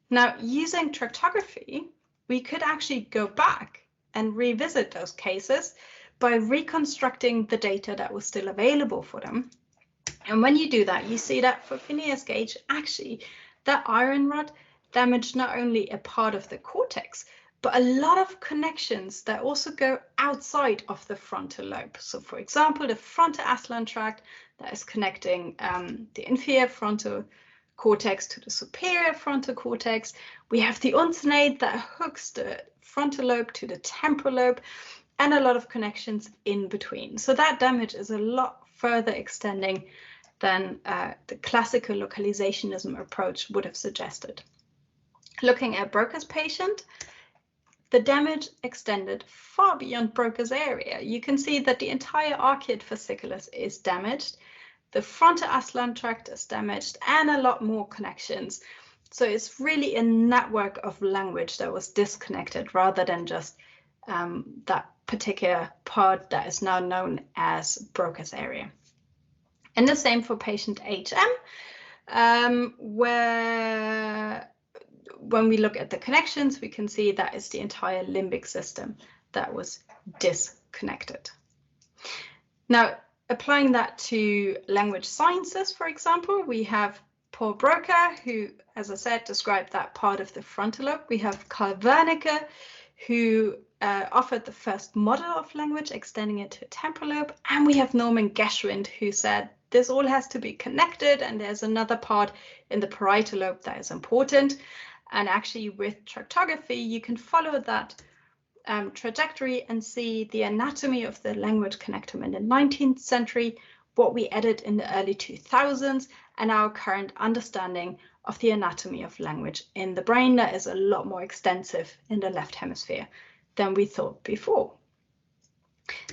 Now, using tractography, we could actually go back and revisit those cases by reconstructing the data that was still available for them. And when you do that, you see that for Phineas Gage, actually, that iron rod damaged not only a part of the cortex, but a lot of connections that also go outside of the frontal lobe. So for example, the frontoaslan tract that is connecting the inferior frontal cortex to the superior frontal cortex. We have the uncinate that hooks the frontal lobe to the temporal lobe, and a lot of connections in between. So that damage is a lot further extending than the classical localizationism approach would have suggested. Looking at Broca's patient, the damage extended far beyond Broca's area. You can see that the entire arcuate fasciculus is damaged, the frontoaslan tract is damaged, and a lot more connections. So it's really a network of language that was disconnected, rather than just that particular part that is now known as Broca's area. And the same for patient HM, where when we look at the connections, we can see that is the entire limbic system that was disconnected. Now, applying that to language sciences, for example, we have Paul Broca, who, as I said, described that part of the frontal lobe. We have Carl Wernicke, who offered the first model of language, extending it to a temporal lobe. And we have Norman Geschwind, who said this all has to be connected, and there's another part in the parietal lobe that is important. And actually, with tractography, you can follow that trajectory and see the anatomy of the language connectome in the 19th century, what we added in the early 2000s, and our current understanding of the anatomy of language in the brain that is a lot more extensive in the left hemisphere than we thought before.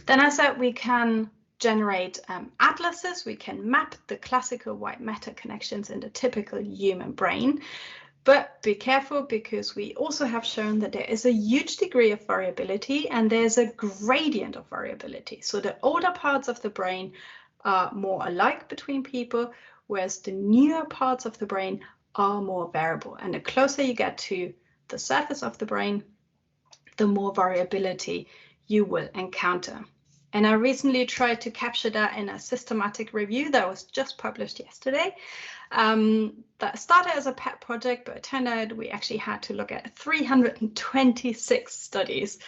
Then I said we can generate atlases. We can map the classical white matter connections in the typical human brain. But be careful, because we also have shown that there is a huge degree of variability, and there's a gradient of variability. So the older parts of the brain are more alike between people, whereas the newer parts of the brain are more variable. And the closer you get to the surface of the brain, the more variability you will encounter. And I recently tried to capture that in a systematic review that was just published yesterday. That started as a pet project, but it turned out we actually had to look at 326 studies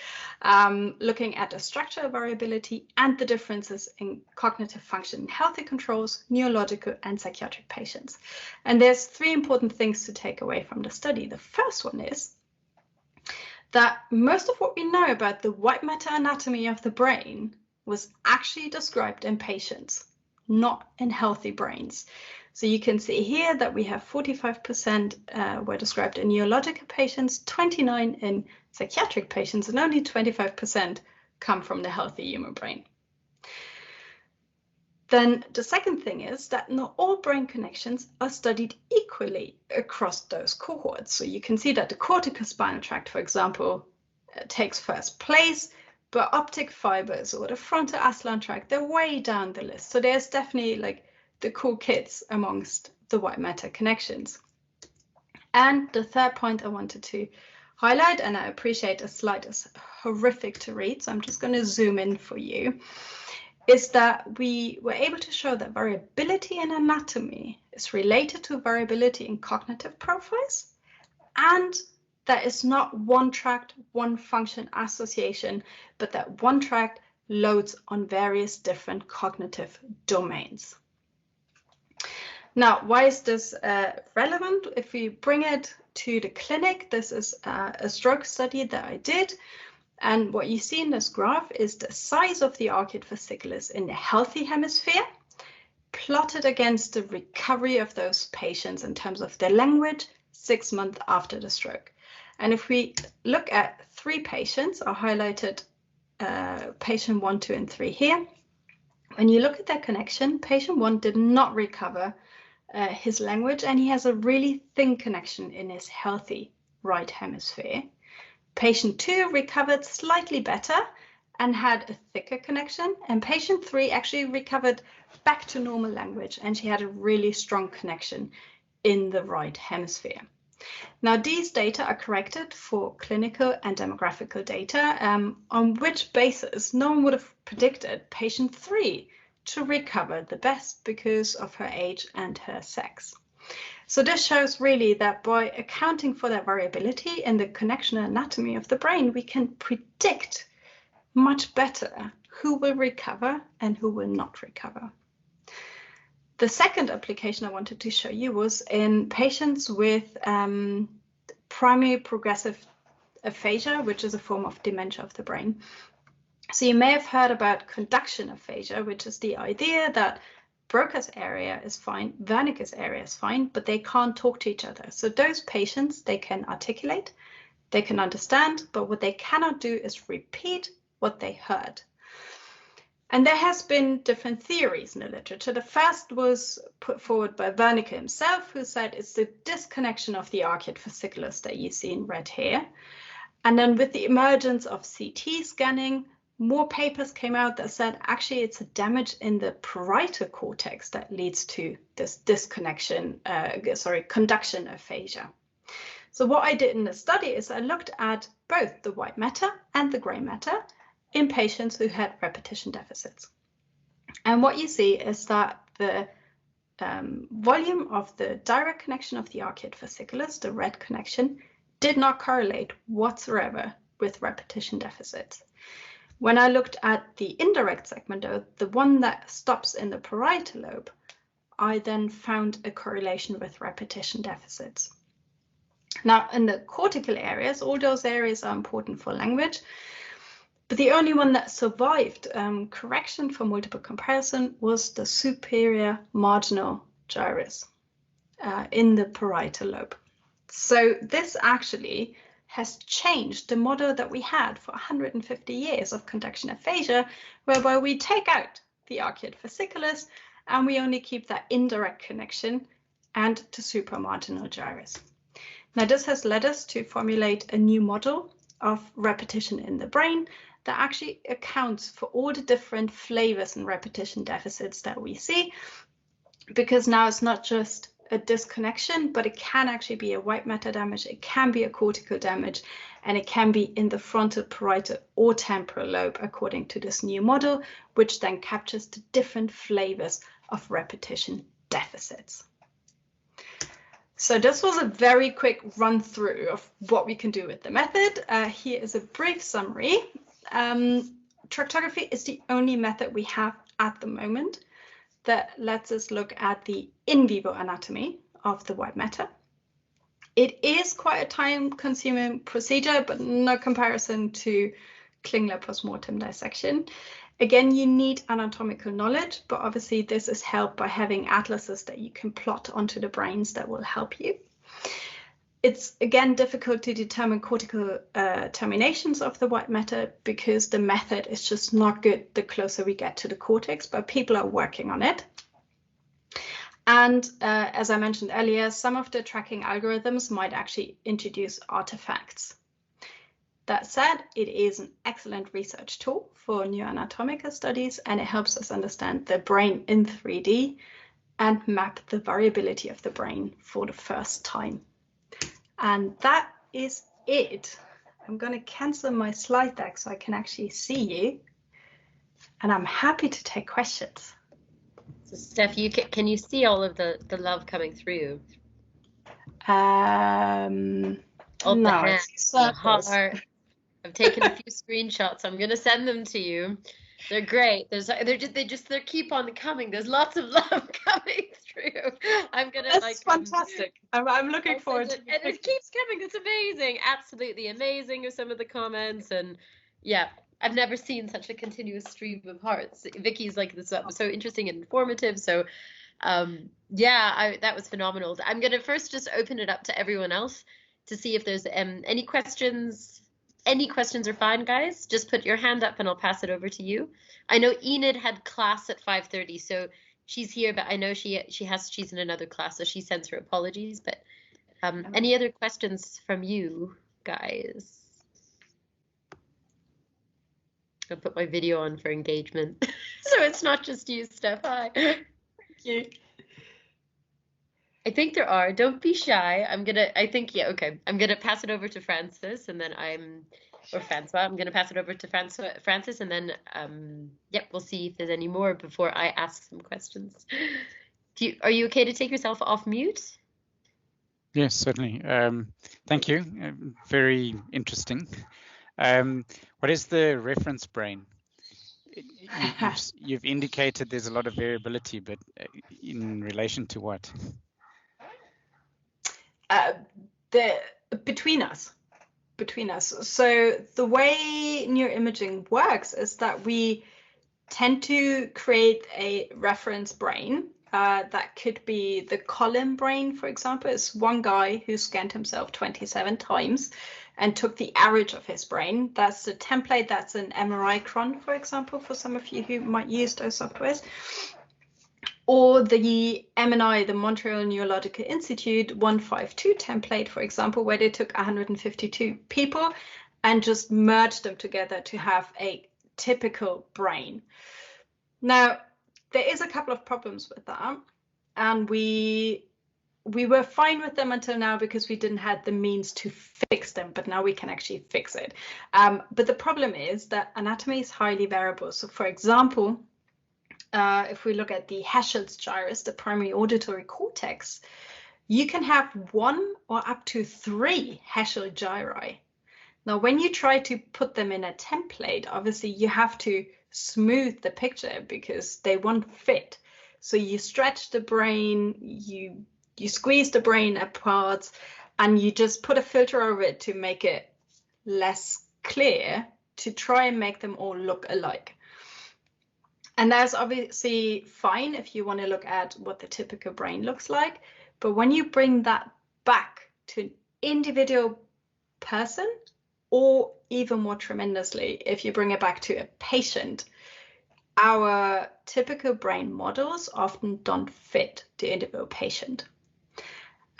looking at the structural variability and the differences in cognitive function in healthy controls, neurological and psychiatric patients. And there's 3 important things to take away from the study. The first one is that most of what we know about the white matter anatomy of the brain was actually described in patients, not in healthy brains. So you can see here that we have 45% were described in neurological patients, 29% in psychiatric patients, and only 25% come from the healthy human brain. Then the second thing is that not all brain connections are studied equally across those cohorts. So you can see that the corticospinal tract, for example, takes first place, but optic fibers or the frontoascillary tract, they're way down the list. So there's definitely like the cool kids amongst the white matter connections. And the third point I wanted to highlight, and I appreciate the slide is horrific to read, so I'm just going to zoom in for you, is that we were able to show that variability in anatomy is related to variability in cognitive profiles, and that is not one tract, one function association, but that one tract loads on various different cognitive domains. Now, why is this relevant? If we bring it to the clinic, this is a stroke study that I did. And what you see in this graph is the size of the arcuate fasciculus in the healthy hemisphere, plotted against the recovery of those patients in terms of their language 6 months after the stroke. And if we look at 3 patients, I highlighted patient 1, 2, and 3 here. When you look at their connection, patient 1 did not recover his language, and he has a really thin connection in his healthy right hemisphere. Patient 2 recovered slightly better and had a thicker connection, and patient 3 actually recovered back to normal language, and she had a really strong connection in the right hemisphere. Now, these data are corrected for clinical and demographical data, on which basis no one would have predicted patient 3 to recover the best because of her age and her sex. So this shows really that by accounting for that variability in the connection anatomy of the brain, we can predict much better who will recover and who will not recover. The second application I wanted to show you was in patients with primary progressive aphasia, which is a form of dementia of the brain. So you may have heard about conduction aphasia, which is the idea that Broca's area is fine, Wernicke's area is fine, but they can't talk to each other. So those patients, they can articulate, they can understand, but what they cannot do is repeat what they heard. And there has been different theories in the literature. The first was put forward by Wernicke himself, who said it's the disconnection of the arcuate fasciculus that you see in red here. And then with the emergence of CT scanning, more papers came out that said actually it's a damage in the parietal cortex that leads to this disconnection, conduction aphasia. So what I did in the study is I looked at both the white matter and the gray matter in patients who had repetition deficits. And what you see is that the volume of the direct connection of the arcuate fasciculus, the red connection, did not correlate whatsoever with repetition deficits. When I looked at the indirect segment, though, the one that stops in the parietal lobe, I then found a correlation with repetition deficits. Now, in the cortical areas, all those areas are important for language, but the only one that survived correction for multiple comparison was the superior marginal gyrus in the parietal lobe. So this actually has changed the model that we had for 150 years of conduction aphasia, whereby we take out the arcuate fasciculus and we only keep that indirect connection and the supramarginal gyrus. Now, this has led us to formulate a new model of repetition in the brain that actually accounts for all the different flavors and repetition deficits that we see, because now it's not just a disconnection, but it can actually be a white matter damage, it can be a cortical damage, and it can be in the frontal, parietal, or temporal lobe, according to this new model, which then captures the different flavors of repetition deficits. So this was a very quick run through of what we can do with the method. Here is a brief summary. Tractography is the only method we have at the moment that lets us look at the in vivo anatomy of the white matter. It is quite a time-consuming procedure, but no comparison to Klingler postmortem dissection. Again, you need anatomical knowledge, but obviously this is helped by having atlases that you can plot onto the brains that will help you. It's again difficult to determine cortical terminations of the white matter because the method is just not good the closer we get to the cortex, but people are working on it. And as I mentioned earlier, some of the tracking algorithms might actually introduce artifacts. That said, it is an excellent research tool for neuroanatomical studies, and it helps us understand the brain in 3D and map the variability of the brain for the first time. And that is it. I'm going to cancel my slide deck so I can actually see you, and I'm happy to take questions. So Steph, can you see all of the love coming through? All All no, the hands, it's the heart. I've taken a few screenshots. I'm gonna send them to you. They're great. They keep on coming. There's lots of love coming through. I'm gonna That's fantastic. I'm looking forward to it. And it keeps coming. It's amazing. Absolutely amazing are some of the comments, and yeah. I've never seen such a continuous stream of hearts. Vicky's like, this was so interesting and informative. So yeah, that was phenomenal. I'm going to first just open it up to everyone else to see if there's any questions. Any questions are fine, guys. Just put your hand up and I'll pass it over to you. I know Enid had class at 5:30, so she's here, but I know she's in another class, so she sends her apologies. But any other questions from you guys? I'll put my video on for engagement. So it's not just you, Steph. Hi. Thank you. I think there are. Don't be shy. I'm gonna pass it over to Francis, and then Francois. I'm gonna pass it over to Francis, and then we'll see if there's any more before I ask some questions. Are you okay to take yourself off mute? Yes, certainly. Thank you. Very interesting. What is the reference brain? You've indicated there's a lot of variability, but in relation to what? Between us. So the way neuroimaging works is that we tend to create a reference brain. That could be the Colin brain, for example. It's one guy who scanned himself 27 times and took the average of his brain. That's the template. That's an MRI cron, for example, for some of you who might use those softwares. Or the MNI, the Montreal Neurological Institute 152 template, for example, where they took 152 people and just merged them together to have a typical brain. Now, there is a couple of problems with that, and we were fine with them until now because we didn't have the means to fix them, but now we can actually fix it. But the problem is that anatomy is highly variable. So for example, if we look at the Heschel's gyrus, the primary auditory cortex, you can have 1 or up to 3 Heschel gyri. Now, when you try to put them in a template, obviously you have to smooth the picture because they won't fit. So you stretch the brain, you squeeze the brain apart, and you just put a filter over it to make it less clear to try and make them all look alike. And that's obviously fine if you want to look at what the typical brain looks like. But when you bring that back to an individual person, or even more tremendously, if you bring it back to a patient, our typical brain models often don't fit the individual patient.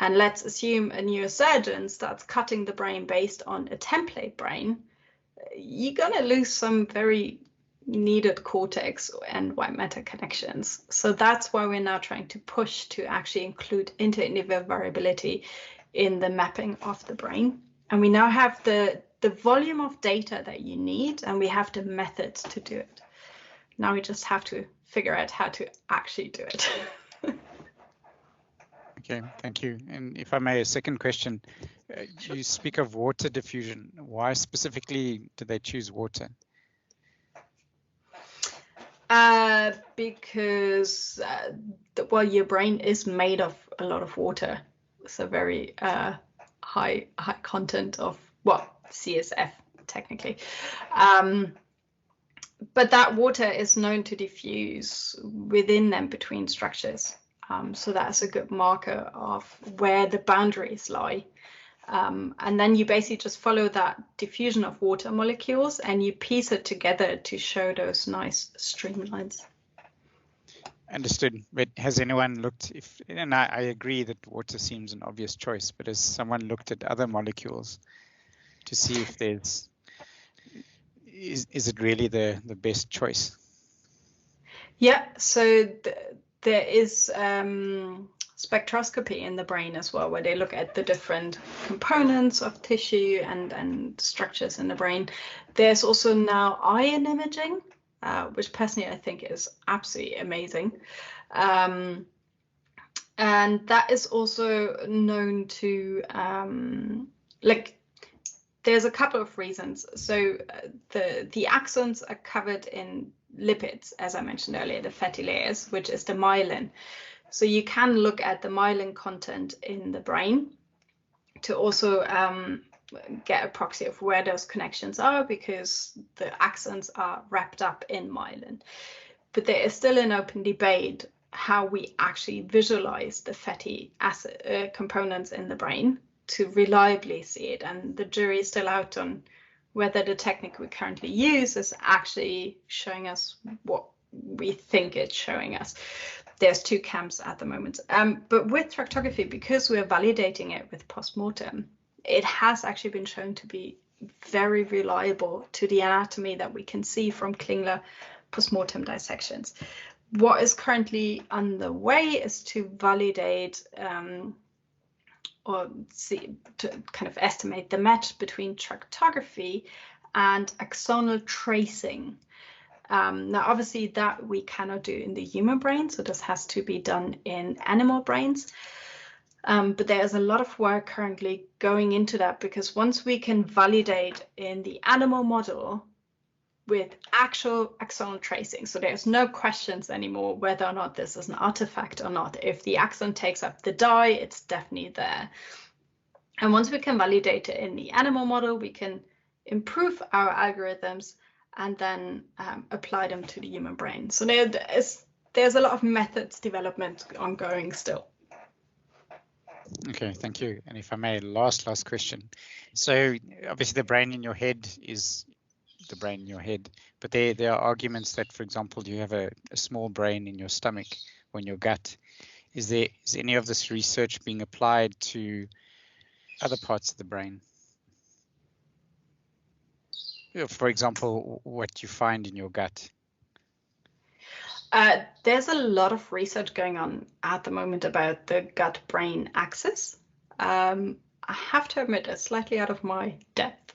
And let's assume a neurosurgeon starts cutting the brain based on a template brain, you're going to lose some very needed cortex and white matter connections. So that's why we're now trying to push to actually include inter-individual variability in the mapping of the brain. And we now have the volume of data that you need, and we have the methods to do it. Now we just have to figure out how to actually do it. Okay, thank you. And if I may, a second question. You speak of water diffusion. Why specifically do they choose water? Because well, your brain is made of a lot of water. It's a very high content of, well, CSF technically. But that water is known to diffuse within and between structures. So that's a good marker of where the boundaries lie. And then you basically just follow that diffusion of water molecules and you piece it together to show those nice streamlines. Understood. But has anyone looked, and I agree that water seems an obvious choice, but has someone looked at other molecules to see if is it really the best choice? Yeah, so there is spectroscopy in the brain as well, where they look at the different components of tissue and structures in the brain. There's also now ion imaging, which personally I think is absolutely amazing. And that is also known to, there's a couple of reasons. So the axons are covered in lipids, as I mentioned earlier, the fatty layers, which is the myelin. So you can look at the myelin content in the brain to also get a proxy of where those connections are, because the axons are wrapped up in myelin. But there is still an open debate how we actually visualize the fatty acid components in the brain to reliably see it, and the jury is still out on whether the technique we currently use is actually showing us what we think it's showing us. There's two camps at the moment. But with tractography, because we're validating it with postmortem, it has actually been shown to be very reliable to the anatomy that we can see from Klingler postmortem dissections. What is currently underway is to validate or see, to kind of estimate the match between tractography and axonal tracing. Now, obviously, that we cannot do in the human brain, so this has to be done in animal brains. But there's a lot of work currently going into that, because once we can validate in the animal model with actual axonal tracing, so there's no questions anymore whether or not this is an artifact or not. If the axon takes up the dye, it's definitely there. And once we can validate it in the animal model, we can improve our algorithms and then apply them to the human brain. So there's a lot of methods development ongoing still. Okay, thank you. And if I may, last question. So obviously the brain in your head is the brain in your head, but there are arguments that, for example, you have a small brain in your stomach or in your gut. Is any of this research being applied to other parts of the brain? For example, what you find in your gut. There's a lot of research going on at the moment about the gut-brain axis. I have to admit, it's slightly out of my depth.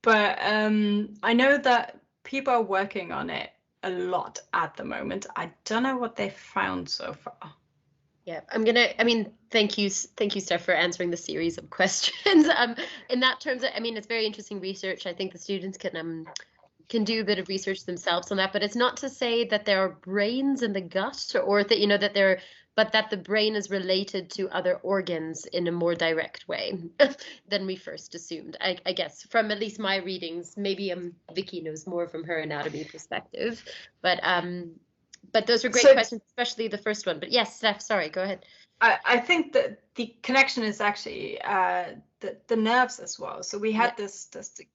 But I know that people are working on it a lot at the moment. I don't know what they've found so far. Yeah, thank you, Steph, for answering the series of questions. In that terms, it's very interesting research. I think the students can do a bit of research themselves on that, but it's not to say that there are brains in the gut, or that but that the brain is related to other organs in a more direct way than we first assumed. I guess from at least my readings, maybe Vicky knows more from her anatomy perspective, but those are great questions, especially the first one. But yes, Steph, sorry, go ahead. I think that the connection is actually the nerves as well. So we had this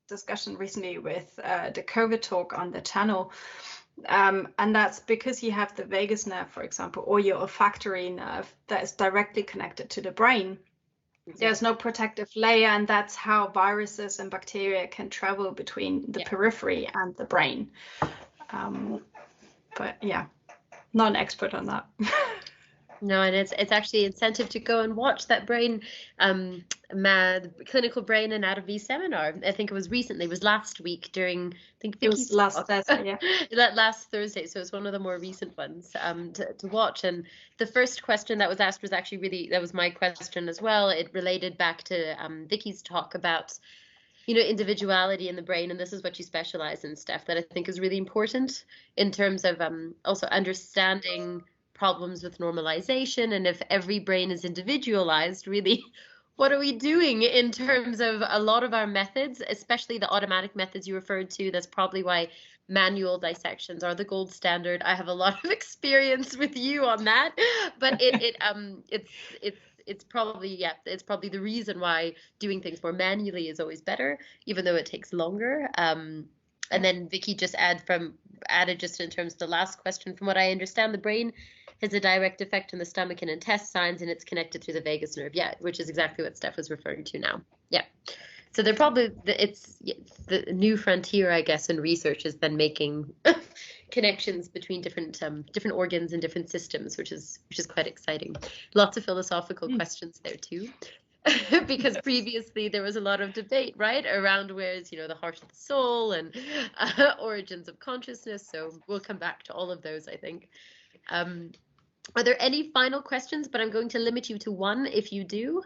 discussion recently with the COVID talk on the channel. And that's because you have the vagus nerve, for example, or your olfactory nerve that is directly connected to the brain. There's no protective layer, and that's how viruses and bacteria can travel between the periphery and the brain. But yeah, not an expert on that. No, and it's actually incentive to go and watch that brain, clinical brain anatomy seminar. I think it was recently. It was last week during, I think It Vicky's was last talk. Thursday, yeah. That last Thursday. So it's one of the more recent ones to watch. And the first question that was asked was actually really, that was my question as well. It related back to Vicky's talk about, you know, individuality in the brain, and this is what you specialize in, Steph, that I think is really important in terms of also understanding problems with normalization. And if every brain is individualized, really, what are we doing in terms of a lot of our methods, especially the automatic methods you referred to? That's probably why manual dissections are the gold standard. I have a lot of experience with you on that, but it's probably, yeah, it's probably the reason why doing things more manually is always better, even though it takes longer. And then Vicky just added just in terms of the last question, from what I understand, the brain has a direct effect on the stomach and intestines, and it's connected through the vagus nerve. Yeah, which is exactly what Steph was referring to now. Yeah. So they're probably, it's the new frontier, I guess, in research has been making connections between different organs and different systems, which is quite exciting. Lots of philosophical questions there too. Because previously there was a lot of debate, right, around where's, you know, the heart of the soul and origins of consciousness. So we'll come back to all of those, I think. Are there any final questions? But I'm going to limit you to one if you do.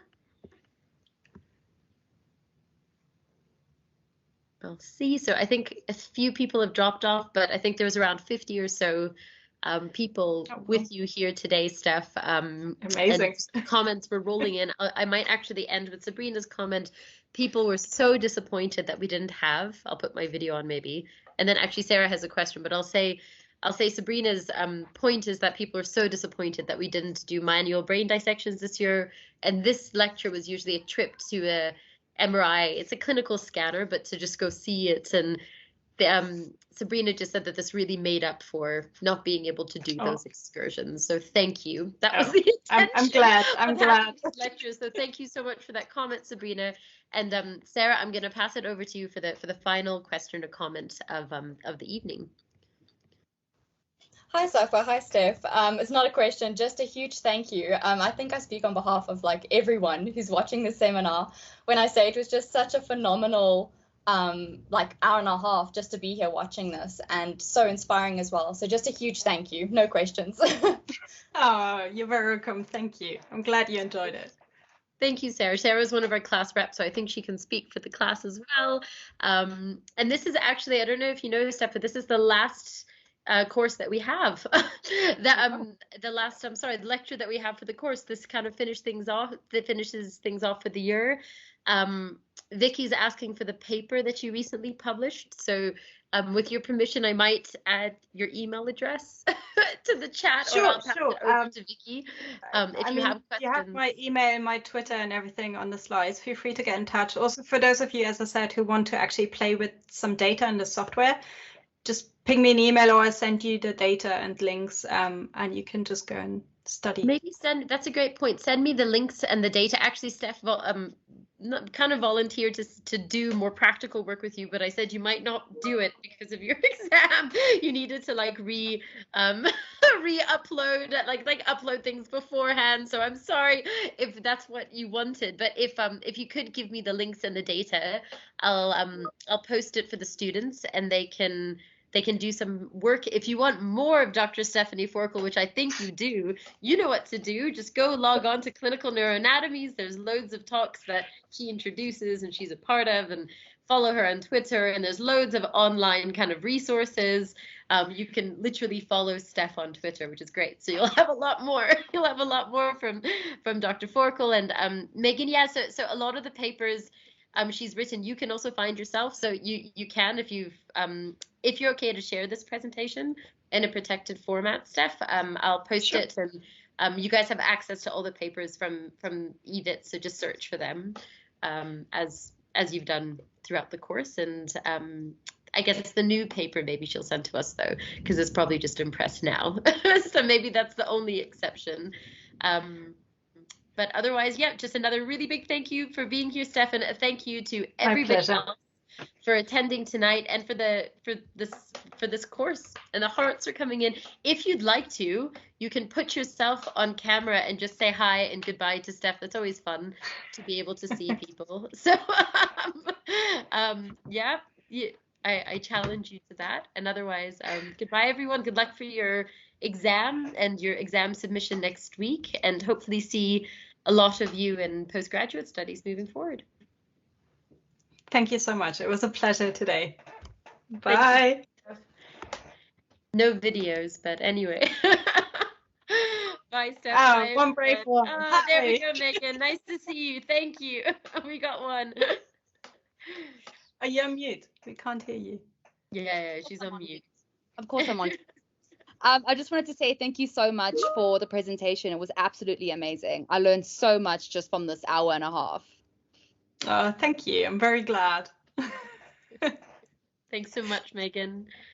I'll see. So I think a few people have dropped off, but I think there was around 50 or so people with you here today, Steph. Amazing. And comments were rolling in. I might actually end with Sabrina's comment. People were so disappointed that we didn't have. I'll put my video on maybe. And then actually Sarah has a question, but I'll say Sabrina's point is that people are so disappointed that we didn't do manual brain dissections this year. And this lecture was usually a trip to a MRI. It's a clinical scanner, but to just go see it. And Sabrina just said that this really made up for not being able to do those excursions. So thank you. That was the intention. I'm glad. I'm glad. Lecture. So thank you so much for that comment, Sabrina. And Sarah, I'm going to pass it over to you for the final question or comment of the evening. Hi, Sahba. Hi, Steph. It's not a question, just a huge thank you. I think I speak on behalf of like everyone who's watching this seminar when I say it was just such a phenomenal like hour and a half just to be here watching this, and so inspiring as well. So just a huge thank you. No questions. Oh, you're very welcome. Thank you. I'm glad you enjoyed it. Thank you, Sarah. Sarah is one of our class reps, so I think she can speak for the class as well. And this is actually, I don't know if you know, Steph, but this is the last course that we have. The lecture that we have for the course. This kind of finishes things off for the year. Vicky's asking for the paper that you recently published. So with your permission, I might add your email address to the chat. Sure, or I'll pass it over to Vicky. If you have questions. You have my email, my Twitter and everything on the slides. Feel free to get in touch. Also, for those of you, as I said, who want to actually play with some data in the software, just ping me an email or I'll send you the data and links, and you can just go and study. Maybe that's a great point. Send me the links and the data. Actually, Steph kind of volunteered to do more practical work with you, but I said you might not do it because of your exam. You needed to like re-upload, like upload things beforehand. So I'm sorry if that's what you wanted, but if you could give me the links and the data, I'll post it for the students and they can do some work. If you want more of Dr. Stephanie Forkel, which I think you do, you know what to do. Just go log on to Clinical Neuroanatomies. There's loads of talks that she introduces and she's a part of, and follow her on Twitter. And there's loads of online kind of resources. You can literally follow Steph on Twitter, which is great. So you'll have a lot more. You'll have a lot more from Dr. Forkel and Megan. Yeah, so a lot of the papers she's written, you can also find yourself. So you can, if you're okay to share this presentation in a protected format, Steph, I'll post Sure. it, and you guys have access to all the papers from Edith, so just search for them as you've done throughout the course. And I guess it's the new paper maybe she'll send to us though, because it's probably just in press now. So maybe that's the only exception. But otherwise, yeah, just another really big thank you for being here, Steph, and a thank you to everybody else for attending tonight and for this course. And the hearts are coming in. If you'd like to, you can put yourself on camera and just say hi and goodbye to Steph. That's always fun to be able to see people. So yeah, I challenge you to that. And otherwise, goodbye everyone. Good luck for your exam and your exam submission next week, and hopefully see a lot of you in postgraduate studies moving forward. Thank you so much. It was a pleasure today. Bye. No videos, but anyway. Bye, Steph. Oh, Bye, one brave one. Oh, there we go, Megan. Nice to see you. Thank you. We got one. Are you on mute? We can't hear you. Yeah, she's on mute. Of course I'm on. I just wanted to say thank you so much for the presentation. It was absolutely amazing. I learned so much just from this hour and a half. Oh, thank you. I'm very glad. Thanks so much, Megan.